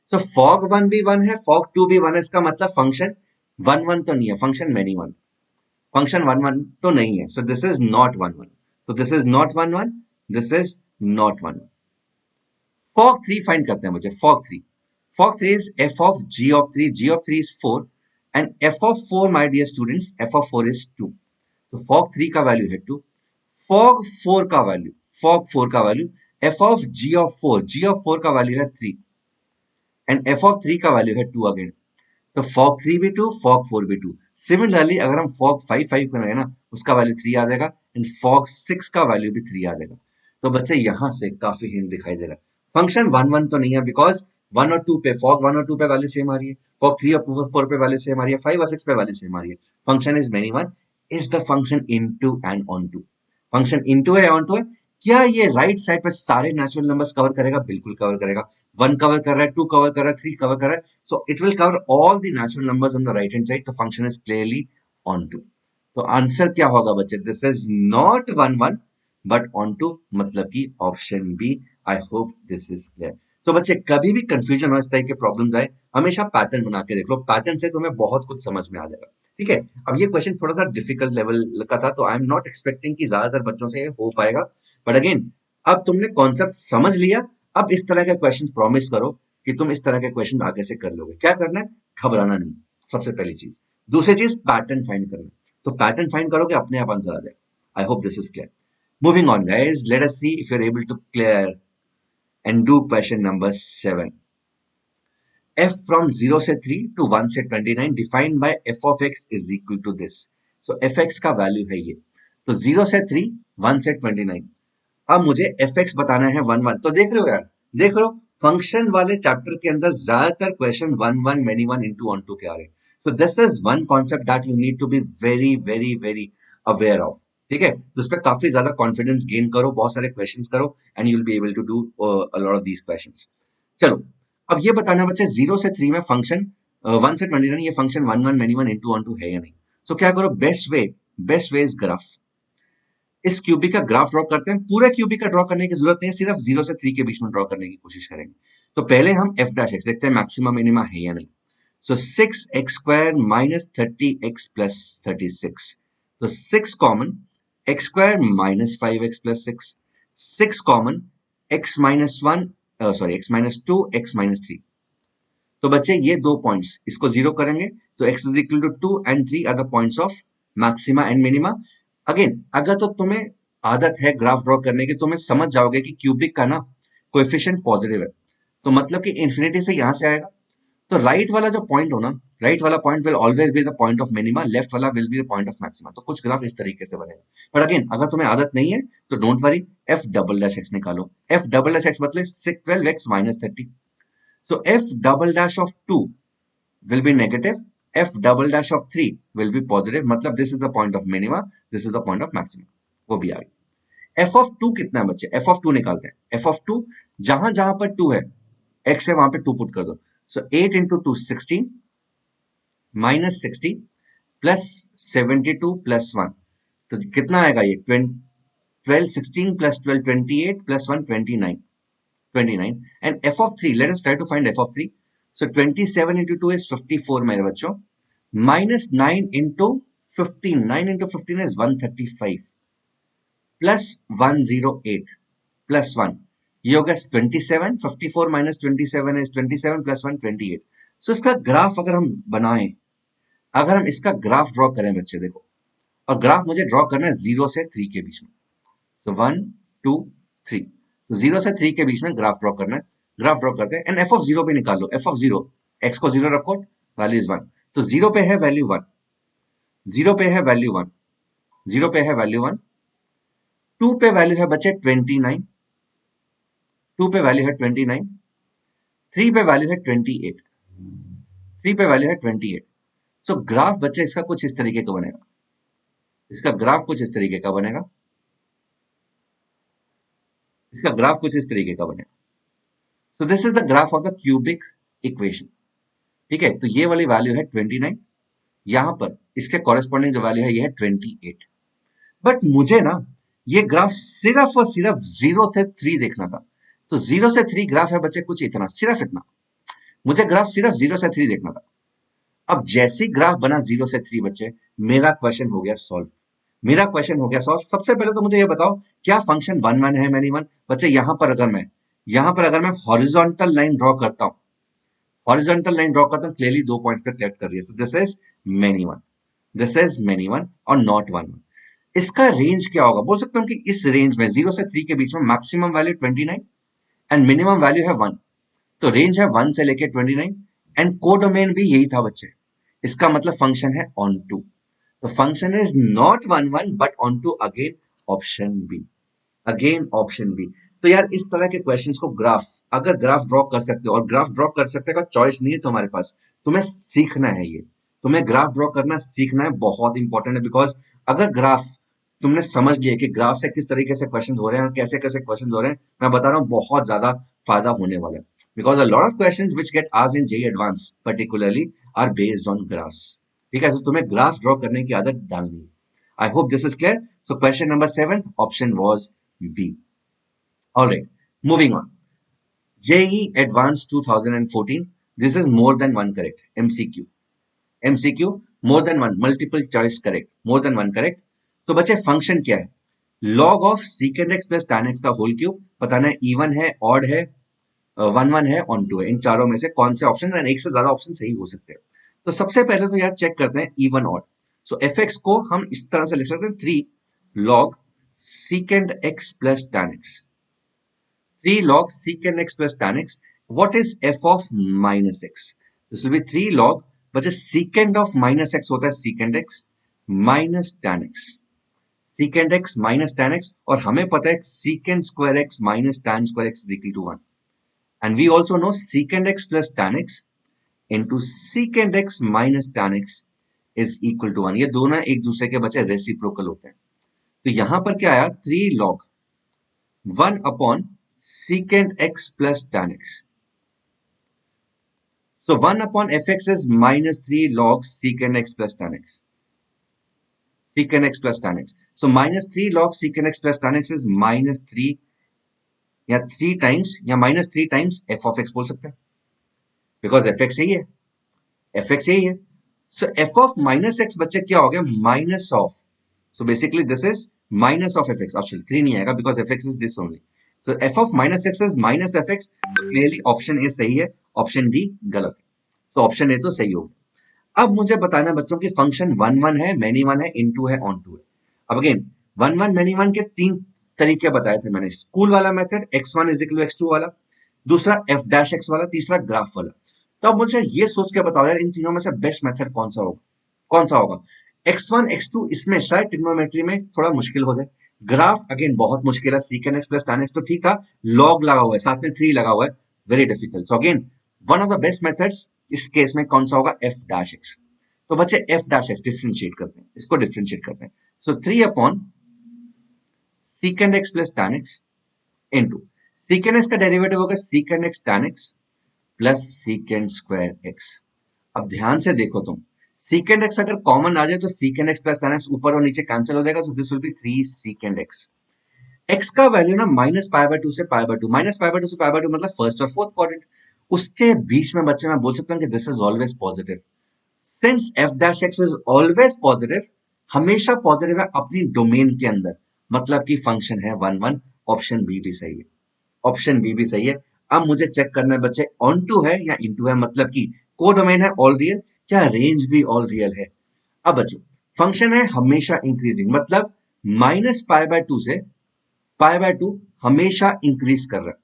so fog 1 भी 1 है, fog 2 भी 1 है, इसका मतलब फंक्शन 1 1 तो नहीं है, फंक्शन मैनी 1, फंक्शन 1 1 तो नहीं है, so this is not 1 1, so this is not 1 1, this is not 1 1। fog 3 find करते हैं मुझे, fog 3, fog 3 is f of g of 3, g of 3 is 4, and f of 4 my dear students, f of 4 is 2, so fog 3 का value है 2, fog 4 का value, fog 4 का value, f of g of 4, g of 4 का value है 3, and f of 3 का value है 2 again, तो fog 3 भी 2, fog 4 भी 2। सिमिलरली अगर हम fog 5 5 करें ना, उसका वैल्यू 3 आ जाएगा, एंड fog 6 का वैल्यू भी 3 आ जाएगा। तो बच्चे यहां से काफी हिंट दिखाई दे रहा है, फंक्शन 1 1 तो नहीं है, बिकॉज 1 और 2 पे fog 1 और 2 पे वैल्यू सेम आ रही है, fog 3 और 4 पे वैल्यू सेम आ रही है, 5 और 6 पे वैल्यू सेम आ रही है। Function is many one, is the function into and onto, function into है ऑनटू है। क्या ये राइट साइड पे सारे नेचुरल नंबर्स कवर करेगा? बिल्कुल कवर करेगा। 1 कवर कर रहा है, 2 कवर कर रहा है, 3 कवर कर रहा है, so it will cover all the natural numbers on the right hand side, the function is clearly onto। तो आंसर क्या होगा बच्चे? This is not 1 1 but onto, मतलब कि option B. I hope this is clear. तो बच्चे कभी भी कंफ्यूजन हो, इस तरह के प्रॉब्लम्स आए, हमेशा पैटर्न बना के देख लो, पैटर्न से तुम्हें बहुत कुछ समझ में आ जाएगा। ठीक है, अब ये क्वेश्चन थोड़ा सा डिफिकल्ट लेवल का था, तो आई एम नॉट एक्सपेक्टिंग कि ज्यादातर बच्चों से हो पाएगा, बट अगेन अब तुमने कॉन्सेप्ट समझ लिया, अब इस तरह के क्वेश्चन प्रॉमिस करो कि तुम इस तरह के क्वेश्चन आगे से कर लोगे। क्या करना है? घबराना नहीं, सबसे पहली चीज। दूसरी चीज पैटर्न फाइंड करना, तो पैटर्न फाइंड करोगे अपने आप आंसर आ जाए। I hope this is clear. Moving on guys, let us see if you are able to clear and do question number 7। f from 0 से 3 to 1 से 29 defined by f of x is equal to this। so fx का value है ये, तो 0 से 3, 1 से 29। अब मुझे fx बताना है 1 1। तो देख रहे हो यार, देख रहे हो फंक्शन वाले चैप्टर के अंदर ज्यादातर question 1 1 many 1 into onto के आ रहे हैं। So this is one concept that you need to be very very very aware of. ठीक है, तो उस पर काफी ज्यादा कॉन्फिडेंस गेन करो, बहुत सारे क्वेश्चंस करो and you will be able to do a lot of these questions. चलो, अब ये बताना बच्चे 0 से 3 में फंक्शन 1 से 29 ये function one one many one into one two है या नहीं। सो क्या करो, बेस्ट वे इज ग्राफ। इस क्यूबिक का ग्राफ ड्रॉ करते हैं। पूरा क्यूबिक का ड्रॉ करने की जरूरत नहीं है, सिर्फ 0 से 3 के बीच में ड्रॉ करने की कोशिश करेंगे। तो पहले हम एफ डैश एक्स देखते हैं मैक्सिमम मिनिमा है या नहीं। सो 6x² माइनस 30x प्लस 36। तो 6 common, x² minus 5x plus 6, 6 common, x minus 1 sorry x minus 2, x minus 3। तो बच्चे ये दो पॉइंट्स इसको जीरो करेंगे तो x is equal to 2 and 3 are the points of maxima and minima. Again अगर तो तुम्हें आदत है ग्राफ ड्रॉ करने की, तुम्हें समझ जाओगे कि क्यूबिक का ना कोएफिशिएंट पॉजिटिव है, तो मतलब कि इंफिनिटी से यहां से आएगा। तो राइट वाला जो पॉइंट हो ना, राइट वाला point will always be the point of minima, left वाला will be the point of maxima. तो कुछ ग्राफ इस तरीके से बनेगा। पर अगेन अगर तुम्हें आदत नहीं है तो don't worry, F double dash x निकालो। एफ डबल डैश एक्स मतलब 12x minus 30। So f double dash of 2 will be negative. F double dash of 3 will be positive. मतलब this is the point of minima, this is the point of maximum. वो भी आ गई। f of 2 कितना है बच्चे? f of 2 निकालते हैं। f of 2 जहां जहां पर 2 है, x है वहां पे 2 पुट कर दो। So 8 into 2 16 minus 60 plus 72 plus 1। तो कितना आएगा ये? 12 16 plus 12 28 plus 1 29। 29 and f of 3, let us try to find f of 3. So 27 into 2 is 54 मेरे बच्चों, minus 9 into 15, 9 into 15 is 135 plus 108 plus 1, ये होगा 27, 54 minus 27 is 27 plus 1 28। so इसका ग्राफ अगर हम बनाएं, अगर हम इसका ग्राफ ड्रॉ करें बच्चे देखो, और ग्राफ मुझे ड्रॉ करना है 0 से 3 के बीच में। तो 1 2 3, तो 0 से 3 के बीच में ग्राफ ड्रॉ करना है। ग्राफ ड्रॉ करते हैं एंड एफ ऑफ 0 पे निकाल लो। एफ ऑफ 0, एक्स को 0 रखो, वैल्यू इज 1। तो 0 पे है वैल्यू 1, 0 पे है वैल्यू 1, 0 पे है वैल्यू 1, 2 पे वैल्यू है बच्चे 29, 2 पे वैल्यू है 29, 3 पे वैल्यू है 28, 3 पे वैल्यू है 28। सो ग्राफ बच्चे इसका कुछ इस तरीके का बनेगा, इसका ग्राफ कुछ इस तरीके का बनेगा, इसका ग्राफ कुछ इस तरीके का बनेगा। सो this is the graph of the cubic equation. ठीक है, तो ये वाली वैल्यू है 29, यहां पर इसके कॉरेस्पॉन्डिंग जो वैल्यू है ये है 28। बट मुझे ना ये ग्राफ सिर्फ और सिर्फ 0 से 3 देखना था। तो 0 से 3 ग्राफ है बच्चे कुछ इतना, सिर्फ इतना। मुझे ग्राफ सिर्फ 0 से 3 देखना था। अब जैसे ग्राफ बना 0 से 3 बच्चे, मेरा क्वेश्चन हो गया सॉल्व। मेरा क्वेश्चन हो गया सॉल्व। सबसे पहले तो मुझे ये बताओ, क्या फंक्शन वन वन है मैनी वन? बच्चे यहां पर अगर मैं हॉरिजॉन्टल लाइन ड्रॉ करता हूं, हॉरिजॉन्टल लाइन ड्रॉ करता हूं, क्लियरली 2 पॉइंट्स पे कलेक्ट कर रही है। सो this is many one, this is many one और नॉट वन वन। इसका रेंज क्या होगा? बोल सकता हूं कि इस रेंज में 0 से 3 के बीच में maximum value 29 and minimum value है 1। तो रेंज है 1 से लेके 29 एंड कोडोमेन भी यही था बच्चे। इसका मतलब फंक्शन है ऑन टू। तो function is not one one but onto, again option B, again option B. तो यार इस तरह के क्वेश्चंस को ग्राफ, अगर ग्राफ ड्रॉ कर सकते हो, और ग्राफ ड्रॉ कर सकते का चॉइस नहीं है तुम्हारे पास, तुम्हें सीखना है ये, तुम्हें ग्राफ ड्रॉ करना सीखना है, बहुत इंपॉर्टेंट है। बिकॉज अगर ग्राफ तुमने समझ लिया कि ग्राफ से किस तरीके से क्वेश्चन हो रहे हैं और कैसे कैसे क्वेश्चन हो रहे हैं, मैं बता रहा हूँ बहुत ज्यादा फायदा होने वाला है। Because a lot of questions which get asked in JEE Advance particularly are based on graphs. ठीक है, तो तुम्हें ग्राफ ड्रॉ करने की आदत डालनी है। I hope this is clear. So question number 7 option was B. Alright, moving on. JEE Advanced 2014. This is more than one correct. MCQ. MCQ, more than one. Multiple choice correct. More than one correct. तो बच्चे function क्या है? Log of सीकेंड x plus tan x का whole cube. बताना है even है, odd है, one one है, ऑन टू है। इन चारों में से कौन से ऑप्शन, एक से ज्यादा ऑप्शन सही हो सकते हैं। तो सबसे पहले तो यार चेक करते हैं इवन ऑड। सो एफ एक्स को हम इस तरह से लिख सकते हैं 3 log सीकेंड x plus tan x, 3 log secant x plus tan x. What is f of minus x? This will be 3 log, बच्चे secant of minus x होता है secant x minus tan x, secant x minus tan x, और हमें पता है secant square x minus tan square x is equal to 1, and we also know secant x plus tan x into secant x minus tan x is equal to 1। ये दोनों एक दूसरे के बच्चे रेसिप्रोकल होते हैं। तो यहां पर क्या आया, 3 log 1 upon सीकेंड x plus tan x. So 1 upon fx is minus 3 log secant x plus tan x. Secant x plus tan x. So minus 3 log secant x plus tan x is minus 3 या 3 times या minus 3 times f of x बोल सकते हैं, because fx यही है, fx यही है. So f of minus x बच्चे क्या हो गया, minus of. So basically this is minus of fx. Actually 3 नहीं आएगा because fx is this only. So f of minus x is minus fx. So clearly option A सही है, option D गलत है. So option A तो सही होगा. अब मुझे बताना बच्चों की फंक्शन वन वन है, मैनी वन है, इनटू है, ऑन टू है. अब again one one many one के 3 तरीके बताए थे मैंने. स्कूल वाला method x1 is equal to x2 वाला, दूसरा f डैश x वाला, तीसरा ग्राफ वाला. तो अब मुझे ये सोच के बताओ यार, इन तीनों में से बेस्ट मेथड कौन सा होगा, कौन सा होगा. x1 x2 इसमें शायद ट्रिग्नोमेट्री में थोड़ा मुश्किल हो जाए. ग्राफ अगेन बहुत मुश्किल है, सीकेंड एक्स प्लस टैन एक्स तो ठीक था, लॉग लगा हुआ है, साथ में 3 लगा हुआ है, very difficult. So again one of the best methods इस केस में कौन सा होगा, f डैश x. तो बच्चे f डैश x डिफरेंशिएट करते हैं, इसको डिफरेंशिएट करते हैं. सो 3 upon सीकेंड x plus tan x into secant x का डेरिवेटिव होगा सीकेंड x tan x plus secant square x. अब ध्यान से देखो तुम, सीकेंड एक्स अगर कॉमन आ जाए तो सीकेंड एक्स प्लस टैन एक्स ऊपर और नीचे कैंसिल हो जाएगा, so this will be 3 सीकेंड x. X का वैल्यू ना माइनस पाई बाय 2 से pi bye 2, minus pi by 2 से पाई बाय 2 मतलब फर्स्ट और फोर्थ क्वाड्रेंट. उसके बीच में बच्चे मैं बोल सकता हूं कि this is always positive. Since f dash x is always positive, हमेशा पॉजिटिव है अपनी डोमेन के अंदर, मतलब कि फंक्शन है वन वन. ऑप्शन बी भी सही है, ऑप्शन बी भी सही है. अब मुझे चेक करना है बच्चे, ऑन टू है या इनटू है, मतलब कि को डोमेन है ऑल रियल, क्या रेंज भी ऑल रियल है. अब बच्चों फंक्शन है हमेशा इंक्रीजिंग, मतलब माइनस पाई बाय 2 से पाई बाय 2 हमेशा इंक्रीज कर रहा है,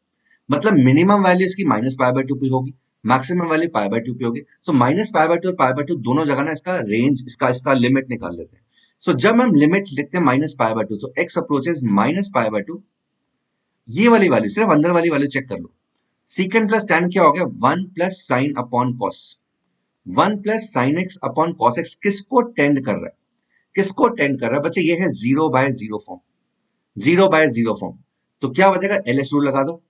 मतलब मिनिमम वैल्यू इसकी माइनस पाई बाय 2 पे होगी, मैक्सिमम वैल्यू पाई बाय 2 पे होगी. सो माइनस पाई बाय 2 और पाई बाय 2 दोनों जगह ना इसका रेंज, इसका लिमिट निकाल लेते हैं. सो जब हम लिमिट लिखते हैं minus pi by 2, so x approaches minus pi by 2, ये वाली वैल्यू सिर्फ अंदर वाली वैल्यू चेक कर लो. सीकेंड प्लस टैन क्या हो गया, 1 plus sine upon cos, 1 plus sine x upon cos x. किसको टेंड कर रहा है, किसको टेंड कर रहा है बच्चे, ये है 0 बाय 0 फॉर्म, 0 बाय 0 फॉर्म. तो क्या बचेगा, एलएस रूल लगा दो,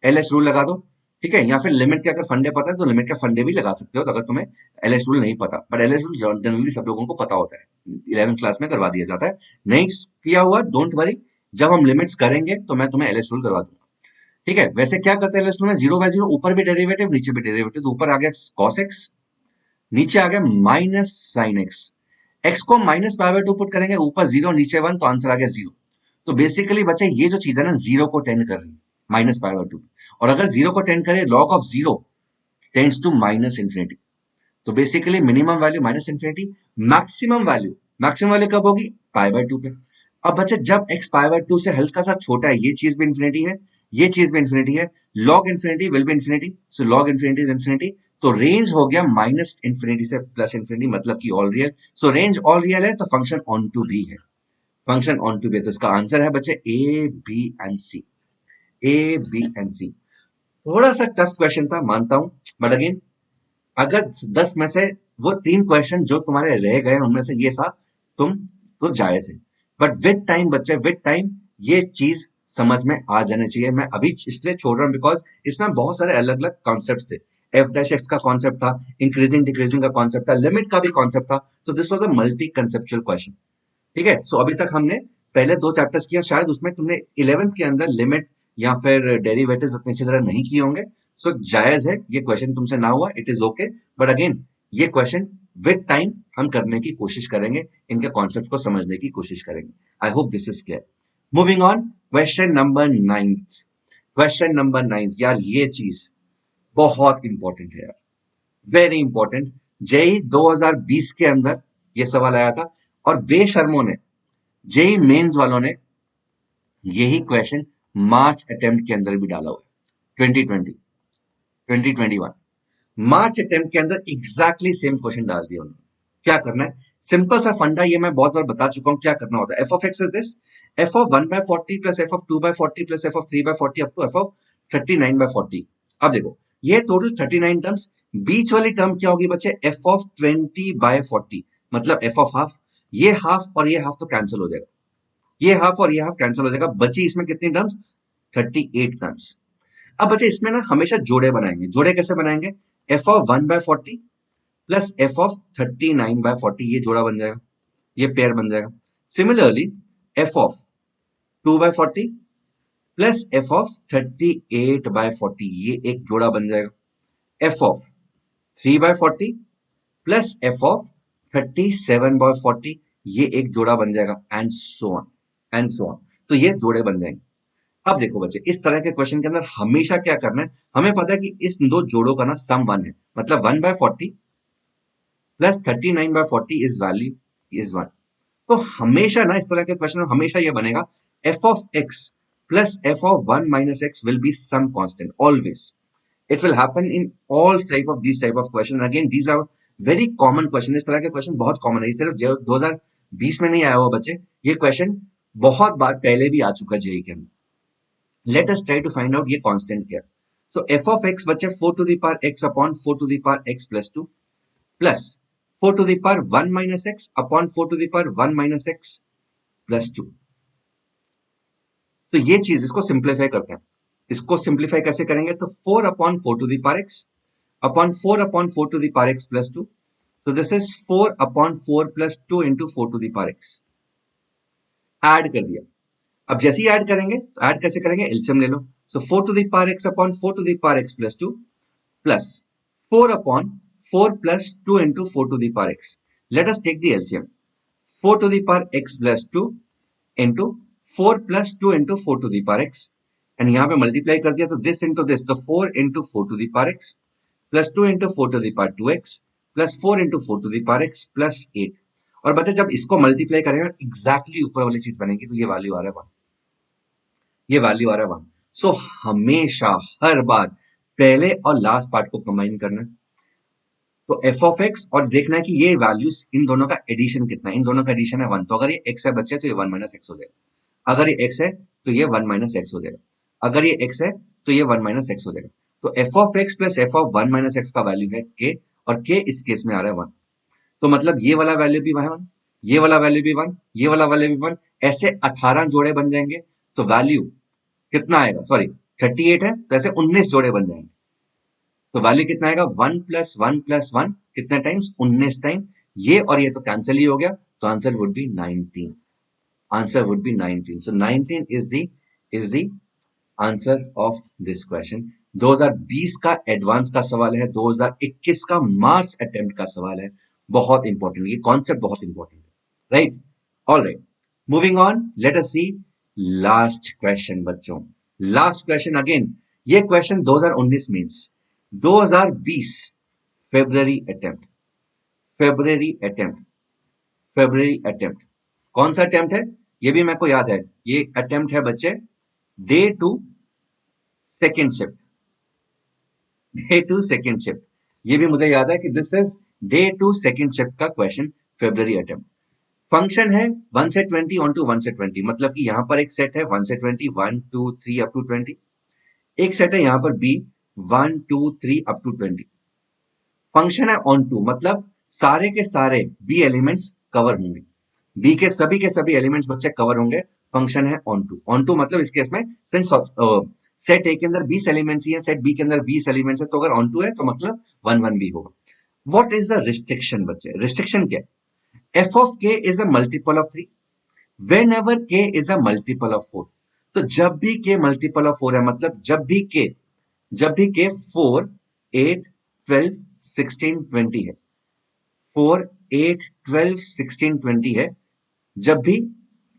एलएस रूल लगा दो, ठीक है. या फिर लिमिट के अगर फंडे पता है तो लिमिट के फंडे भी लगा सकते हो, तो अगर तुम्हें एलएस रूल नहीं पता, बट एलएस रूल जनरली सब लोगों को पता होता है, 11th क्लास में करवा दिया जाता है. नहीं किया हुआ डोंट वरी, जब हम लिमिट्स करेंगे तो मैं तुम्हें एलएस रूल करवा दूंगा, ठीक है. वैसे क्या करते हैं एलएस रूल में, 0 बाय 0 ऊपर भी डेरिवेटिव नीचे भी डेरिवेटिव, तो ऊपर आ गया कॉस एक्स, नीचे आ गया माइनस साइन एक्स. एक्स को माइनस पाई बाय 2 पुट करेंगे, ऊपर 0 नीचे 1, तो आंसर आ गया 0. तो बेसिकली बच्चे ये जो चीज है ना, 0 को टेंड कर रही है माइनस पाई बाय 2, और अगर 0 को टेंड करे, log of 0 tends to minus infinity. तो basically minimum value minus infinity, maximum value कब होगी, पाई बाय 2 पे. अब बच्चे जब x पाई बाय 2 से हल्का सा छोटा है, ये चीज भी इंफिनिटी है, ये चीज भी इंफिनिटी है, log infinity will be infinity, so log infinity is infinity. तो रेंज हो गया माइनस इंफिनिटी से प्लस इंफिनिटी, मतलब कि all real. So range all real है, तो फंक्शन ऑन टू बी है, फंक्शन ऑन टू बी. तो इसका आंसर है बच्चे A B and C, A B and C. थोड़ा सा टफ क्वेश्चन था मानता हूं, बट अगेन अगर 10 में से वो 3 क्वेश्चन जो तुम्हारे रह गए उनमें से ये था, तुम तो जायज है. बट विद टाइम बच्चे, विद टाइम ये चीज समझ में आ जानी चाहिए. मैं अभी इसलिए छोड़ रहा हूं बिकॉज इसमें बहुत सारे अलग अलग कॉन्सेप्ट थे. एफ डैश एक्स का कॉन्सेप्ट था, इंक्रीजिंग डिक्रीजिंग का कॉन्सेप्ट था, लिमिट का भी कॉन्सेप्ट था. So this was a multi conceptual question, ठीक है. सो अभी तक हमने पहले 2 चैप्टर्स किया, शायद उसमें तुमने 11th के अंदर लिमिट या फिर डेरिवेटिव्स उतनी अच्छी तरह नहीं किए होंगे. सो जायज है ये क्वेश्चन तुमसे ना हुआ, it is okay. But again ये क्वेश्चन विद टाइम हम करने की कोशिश करेंगे, इनके कॉन्सेप्ट को समझने की कोशिश करेंगे. आई hope this is clear. Moving on, question number 9. Question number 9 यार, ये चीज बहुत इंपॉर्टेंट है यार, वेरी इंपॉर्टेंट. जेई 2020 के अंदर ये सवाल आया था, और बेशर्मों ने, जेई मेंस वालों ने यही क्वेश्चन मार्च अटेम्प्ट के अंदर भी डाला हुआ है, 2020 2021 मार्च अटेम्प्ट के अंदर एग्जैक्टली सेम क्वेश्चन डाल दिया उन्होंने. क्या करना है, सिंपल सा फंडा, ये मैं बहुत बार बता चुका हूं क्या करना होता है. F of x is this, f of 1 by 40 plus F of 2 by 40 plus F of 3 by 40 up to f of 39 by 40. अब देखो ये टोटल 39 टर्म्स, बीच वाली टर्म क्या होगी बच्चे, एफ ऑफ 20/40, मतलब एफ ऑफ हाफ, ये हाफ और ये हाफ तो कैंसिल हो जाएगा, ये हाफ और ये हाफ कैंसिल हो जाएगा, बची इसमें कितनी टर्म्स, 38 टर्म्स। अब बच्चे इसमें ना हमेशा जोड़े बनाएंगे, जोड़े कैसे बनाएंगे, F of 1/40 plus F of 39/40, ये जोड़ा बन जाएगा, ये पेयर बन जाएगा। Similarly F of 2/40 plus F of 38/40, ये एक जोड़ा बन जाएगा। F of 3/40 plus F of 37/40, ये एक जोड़ा बन जाएगा, and so on and so on. तो ये जोड़े बन जाएंगे। अब देखो बच्चे, इस तरह के क्वेश्चन के अंदर हमेशा क्या करना है, हमें पता है कि इस दो जोड़ों का ना सम 1 है, मतलब 1/40 प्लस 39/40 इज वैल्यू इज 1। तो हमेशा ना इस तरह के क्वेश्चन में हमेशा ये बनेगा, f of x plus F of 1 minus x will be some constant always. It will happen in all type of this type of question, again these are very common question. इस तरह के question बहुत common है, सिर्फ 2020 में नहीं आया हुआ बच्चे, ये क्वेश्चन बहुत बार पहले भी आ चुका जेई के अंदर। Let us try to find out ये कांस्टेंट क्या है। सो एफ ऑफ एक्स बच्चे 4 to the power x upon 4 to the power x plus 2 plus 4 to the power 1 minus x upon 4 to the power 1 minus x plus 2। तो ये चीज, इसको simplify करते हैं। इसको सिंप्लीफाई कैसे करेंगे, तो 4 upon 4 to the power x upon 4 upon 4 to the power x plus 2। So this is 4 upon 4 plus 2 into 4 to the power x. Add कर दिया। अब जैसे ही ऐड करेंगे तो ऐड कैसे करेंगे, एलसीएम ले लो। So 4 to the power x upon 4 to the power x plus 2 plus 4 upon 4 plus 2 into 4 to the power x. Let us take the LCM, 4 to the power x plus 2 into 4 plus 2 into 4 to the power x, and यहां पे multiply कर दिया तो this into this, तो 4 into 4 to the power x plus 2 into 4 to the power 2x plus 4 into 4 to the power x plus 8। और बच्चे जब इसको मल्टीप्लाई करेंगे एग्जैक्टली ऊपर वाली चीज बनेगी, तो ये वैल्यू आ रहा है 1, ये वैल्यू आ रहा है 1। सो हमेशा हर बार पहले और लास्ट पार्ट को कंबाइन करना है, तो एफ ऑफ एक्स, और देखना है कि ये वैल्यूज इन दोनों का एडिशन कितना है, इन दोनों का एडिशन है 1, तो अगर ये एक्स है बच्चे तो ये 1 माइनस एक्स हो जाएगा, अगर ये एक्स है तो ये 1 माइनस एक्स हो जाएगा, अगर ये एक्स है तो ये 1 माइनस एक्स हो जाएगा। तो F of x plus F of 1 minus x का वैल्यू है के, और के इस केस में आ रहा है 1, तो मतलब ये वाला वैल्यू भी 1, ये वाला वैल्यू भी 1, ये वाला वैल्यू भी 1, ऐसे 18 जोड़े बन जाएंगे। तो वैल्यू कितना आएगा, सॉरी 38 है तो ऐसे 19 जोड़े बन जाएंगे, तो वैल्यू कितना आएगा, 1 प्लस 1 प्लस 1 कितने टाइम्स, 19 टाइम। ये और ये तो कैंसिल ही हो गया, तो answer would be 19, answer would be 19। So 19 is the answer of this question. 2020 का एडवांस का सवाल है, 2021 का मार्च अटेम्प्ट का सवाल है, बहुत इंपॉर्टेंट, ये कॉन्सेप्ट बहुत इंपॉर्टेंट है, right. All right, moving on, let us see last question बच्चों। लास्ट क्वेश्चन अगेन, ये question 2019 means 2020 February attempt, February attempt, February attempt. कौन सा अटेम्प्ट है, ये भी मेरे को याद है, ये अटेम्प्ट है बच्चे day two second shift, day two second shift, ये भी मुझे याद है कि this is day two second shift का क्वेश्चन, फेब्रवरी अटेम्प्ट। फंक्शन है 1 से 20 ऑन टू 1 से 20, मतलब कि यहां पर एक सेट है 1 से 20, 1 2 3 अप टू 20, एक सेट है यहां पर बी 1 2 3 अप टू 20। फंक्शन है ऑन टू, मतलब सारे के सारे बी एलिमेंट्स कवर होंगे, बी के सभी एलिमेंट्स बच्चे कवर होंगे। फंक्शन है ऑन टू, ऑन टू मतलब इस केस में सिंस सेट ए के अंदर 20 एलिमेंट्स ही है, सेट बी के अंदर 20 एलिमेंट्स है, तो अगर ऑन टू है तो मतलब 1 1 भी होगा। व्हाट इज द रिस्ट्रिक्शन बच्चे, रिस्ट्रिक्शन क्या है, एफ ऑफ के is a multiple of 3 when ever के इज अ मल्टीपल ऑफ 4। तो जब भी के मल्टीपल ऑफ 4 है, मतलब जब भी के 4 8 12 16 20 है, 4 8 12 16 20 है, जब भी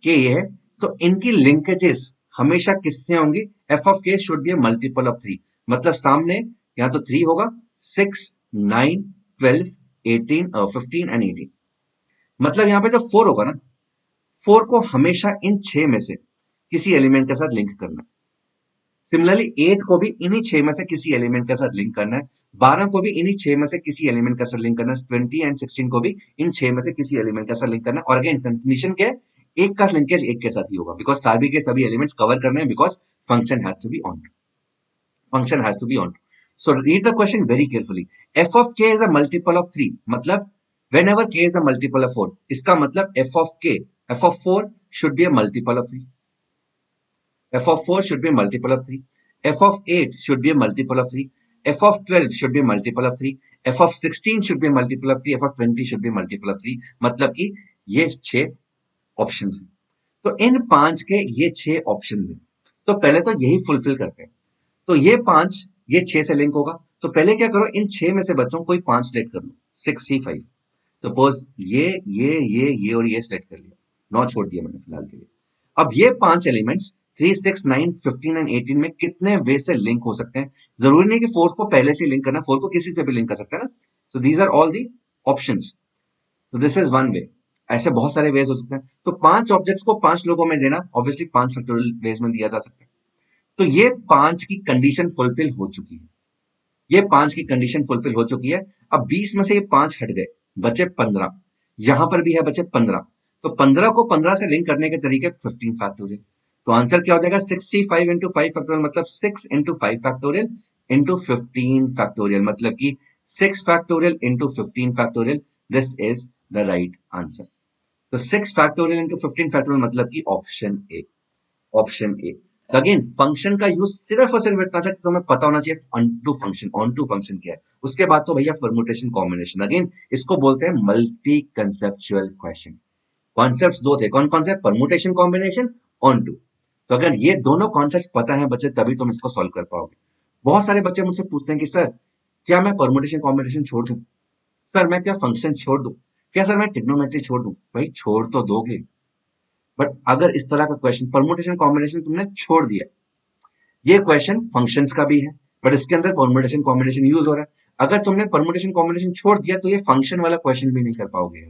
के ये है, तो इनकी लिंकेजेस हमेशा किससे होंगी, एफ ऑफ के should be A multiple of 3, मतलब सामने यहां तो 3 होगा, 6 9 12 18 15 एंड 18, मतलब यहां पे जो 4 होगा ना, 4 को हमेशा इन 6 में से किसी एलिमेंट के साथ लिंक करना है। सिमिलरली 8 को भी इन्हीं 6 में से किसी एलिमेंट के साथ लिंक करना है, 12 को भी इन्हीं 6 में से किसी एलिमेंट के साथ लिंक करना है, 20 एंड 16 को भी इन 6 में से किसी एलिमेंट के साथ लिंक करना है। और अगेन कंडीशन क्या है, एक का लिंकेज एक के साथ ही होगा, बिकॉज सभी के सभी एलिमेंट्स कवर करने हैं, because function has to be on, function has to be on. So read the question very carefully. F of k is a multiple of 3. मतलब whenever k is a multiple of 4, इसका मतलब f of k, f of 4 should be a multiple of 3. F of 4 should be a multiple of 3. F of 8 should be a multiple of 3. F of 12 should be a multiple of 3. F of 16 should be a multiple of 3. F of 20 should be a multiple of 3. मतलब कि ये 6 options हैं. तो इन 5 के ये 6 options हैं. तो पहले तो यही फुलफिल करते हैं. तो ये 5 ये 6 से लिंक होगा. तो पहले क्या करो, इन 6 में से बच्चों कोई 5 सिलेक्ट कर लो. 6C5. सपोज ये और ये सिलेक्ट कर लिया. 9 छोड़ दिया मैंने फिलहाल के लिए. अब ये 5 एलिमेंट्स 3, 6, 9, 15 एंड 18 में कितने वे से लिंक हो सकते हैं. जरूरी नहीं कि 4 को पहले से लिंक करना, 4 को किसी से भी लिंक कर सकते हैं ना. So these are all the options. तो दिस इज वन वे. ऐसे बहुत सारे वेज हो सकते हैं. तो 5 ऑब्जेक्ट्स को 5 लोगों में देना, ऑब्वियसली 5 फैक्टोरियल वेज में दिया जा सकता है. तो ये 5 की कंडीशन फुलफिल हो चुकी है. ये 5 की कंडीशन फुलफिल हो चुकी है. अब 20 में से ये 5 हट गए, बचे 15. यहां पर भी है बचे 15. तो 15 को 15 से लिंक करने के तरीके 15 फैक्टोरियल. तो आंसर क्या हो जाएगा, 6C5 इंटू 5 फैक्टोरियल, मतलब 6 इंटू 5 फैक्टोरियल इंटू 15 फैक्टोरियल, मतलब कि 6 factorial into 15 factorial. This is the right answer. तो 6 फैक्टोरियल इंटू 15 फैक्टोरियल मतलब कि option A. Option A. Again function का यूज सिर्फ और सिर्फ इतना था कि तुम्हें पता होना चाहिए ऑन टू फंक्शन क्या है. उसके बाद तो भैया परमुटेशन कॉम्बिनेशन. अगेन इसको बोलते हैं मल्टी कंसेप्चुअल क्वेश्चन. कॉन्सेप्ट्स दो थे. कौन कौन से, परमुटेशन कॉम्बिनेशन, ऑन टू. तो अगर ये दोनों कॉन्सेप्ट पता है बच्चे, तभी तुम इसको सॉल्व कर पाओगे. बहुत सारे बच्चे मुझसे पूछते हैं कि सर क्या मैं परमुटेशन कॉम्बिनेशन छोड़ दूं, सर मैं क्या फंक्शन छोड़ दूं, क्या सर मैं ट्रिग्नोमेट्री छोड़ दूं. भाई छोड़ तो दोगे, बट अगर इस तरह का क्वेश्चन परमुटेशन कॉम्बिनेशन तुमने छोड़ दिया, ये क्वेश्चन फंक्शंस का भी है बट इसके अंदर परमुटेशन कॉम्बिनेशन यूज हो रहा है. अगर तुमने परमुटेशन कॉम्बिनेशन छोड़ दिया तो ये फंक्शन वाला क्वेश्चन भी नहीं कर पाओगे.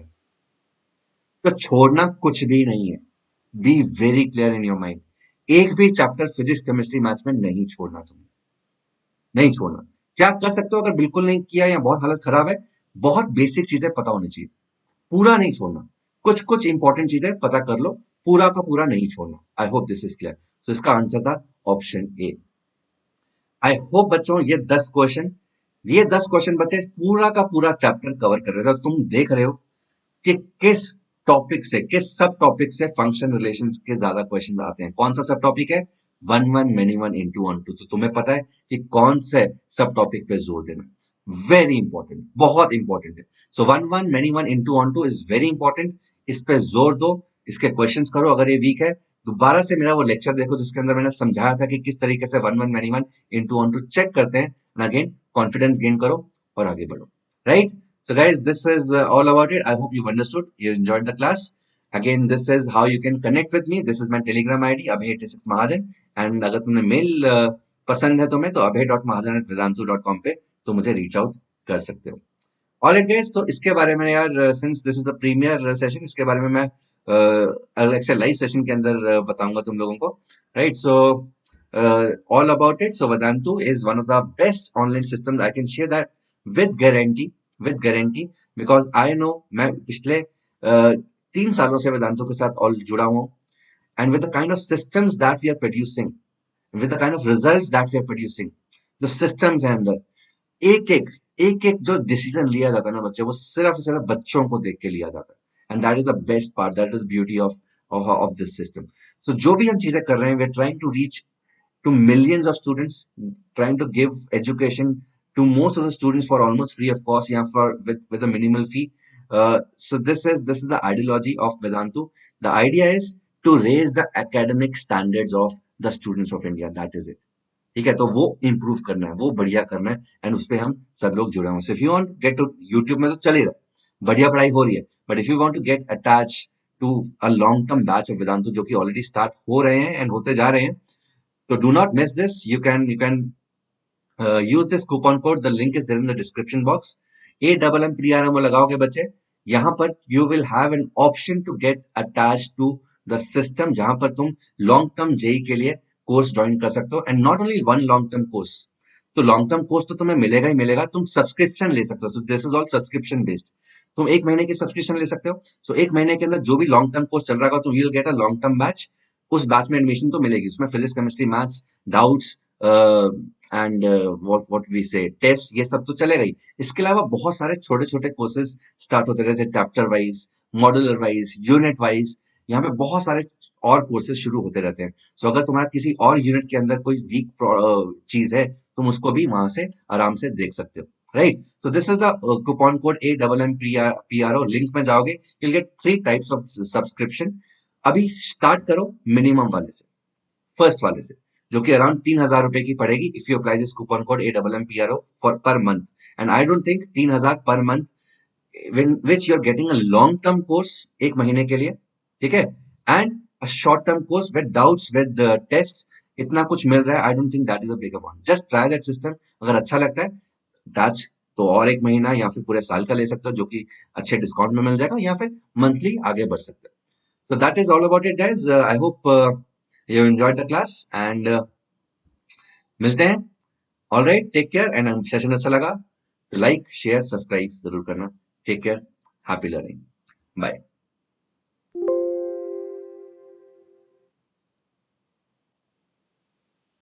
तो छोड़ना कुछ भी नहीं है. Be very clear in your mind. एक भी चैप्टर फिजिक्स केमिस्ट्री मैथ्स में नहीं छोड़ना. तुम्हें नहीं छोड़ना. क्या कर सकते हो अगर बिल्कुल नहीं किया या बहुत हालत खराब है, बहुत बेसिक चीजें पता होनी चाहिए. पूरा नहीं छोड़ना, कुछ कुछ इंपॉर्टेंट चीजें पता कर लो, पूरा का पूरा नहीं छोड़ना. आई होप दिस इज क्लियर. तो इसका आंसर था ऑप्शन ए. आई होप बच्चों ये 10 क्वेश्चन बच्चे पूरा का पूरा चैप्टर कवर कर रहे थे. तुम देख रहे हो कि किस टॉपिक से, किस सब टॉपिक से फंक्शन रिलेशंस के ज्यादा क्वेश्चन आते हैं. कौन सा सब टॉपिक है, one one many one into one two. तो तुम्हें पता है कि कौन से सब टॉपिक पे जोर देना. वेरी इंपॉर्टेंट, बहुत इंपॉर्टेंट है. So one one many one into one two is very important. इस पे जोर दो, इसके क्वेश्चंस करो. अगर ये वीक है दोबारा से मेरा वो लेक्चर देखो जिसके अंदर मैंने समझाया था कि किस तरीके से one one many one into onto check करते हैं. अगेन कॉन्फिडेंस गेन करो और आगे बढ़ो. Right. So guys, this is all about it. I hope you've understood. You enjoyed the class. Again, this is how you can connect with me. This is my Telegram ID, Abhay86 Mahajan. And अगर तुमने mail पसंद है तुम्हें तो abhay.mahajan@vedantu.com पे तो मुझे reach out कर सकते हो. ऑलराइट गाइस, तो इसके बारे में यार, since this is the premier session, इसके बारे में मैं अलग से लाइव सेशन के अंदर बताऊंगा तुम लोगों को. Right. So all about it. So Vedantu is one of the best online system. I can share that with guarantee because I know, मैं पिछले 3 सालों से वेदांतों के साथ और जुड़ा हूं. And with the kind of systems that we are producing, with the kind of results that we are producing, जो सिस्टम्स है अंदर, एक एक जो डिसीजन लिया जाता है ना बच्चे, वो सिर्फ सिर्फ बच्चों को देख के लिया जाता है. And that is the best part, that is the beauty of this system. So जो भी हम चीजें कर रहे हैं, we are trying to reach to millions of students, trying to give education to most of the students for almost free of cost, yeah, for with a minimal fee. So this is the ideology of Vedantu. The idea is to raise the academic standards of the students of India. That is it. ठीक है. तो वो improve करना है, वो बढ़िया करना है, एंड उस पर हम सब लोग जुड़े हुए. If you want get to YouTube में तो चल ही रहा है, बढ़िया पढ़ाई हो रही है, but if you want to get attach to a long term batch of Vedantu जो कि ऑलरेडी स्टार्ट हो रहे हैं एंड होते जा रहे हैं, so do not miss this. You can use this coupon code. The link is there in the description box. AMMPRM लगाओगे बच्चे, यहाँ पर you will have an option to get attached to the system, जहां पर तुम long term JEE के लिए course join कर सकते हो. And not only one long term course. तो लॉन्ग टर्म कोर्स तो तुम्हें मिलेगा ही मिलेगा, तुम सब्सक्रिप्शन ले सकते हो. सो this is all subscription based. तुम 1 महीने की सब्सक्रिप्शन ले सकते हो. सो 1 महीने के अंदर जो भी लॉन्ग टर्म कोर्स चल रहा होगा, तुम will get a long term batch. उस बैच में एडमिशन तो मिलेगी, उसमें physics chemistry maths doubts, and what we say test, ये सब तो चलेगा ही। इसके अलावा बहुत सारे छोटे छोटे कोर्सेज स्टार्ट होते रहते हैं, chapter wise, modular wise, unit wise. यहाँ पे बहुत सारे और कोर्सेज शुरू होते रहते हैं। सो अगर तुम्हारा किसी और यूनिट के अंदर कोई वीक चीज है, तुम उसको भी वहां से आराम से देख सकते हो, right. So this is the coupon code AMMPRO। Link में जाओगे, you'll get 3 types of subscription. अभी स्टार्ट करो मिनिमम वाले से, फर्स्ट वाले से, जो कि अराउंड 3,000 रुपए की पड़ेगी if you apply this coupon code AMMPRO for per month. And I don't think 3,000 per month which you are getting a long term course 1 महीने के लिए, ठीक है, and a short term course with doubts with test, इतना कुछ मिल रहा है। I don't think that is a big amount. Just try that system. अगर अच्छा लगता है टच, तो और 1 महीना या फिर पूरे साल का ले सकते हो, जो कि अच्छे डिस्काउंट में मिल जाएगा, या फिर मंथली आगे बढ़ सकते हो। So that is all about it, guys. I hope you enjoyed the class and मिलते हैं। All right, take care and session अच्छा लगा तो लाइक शेयर सब्सक्राइब जरूर करना। Take care, happy learning, bye.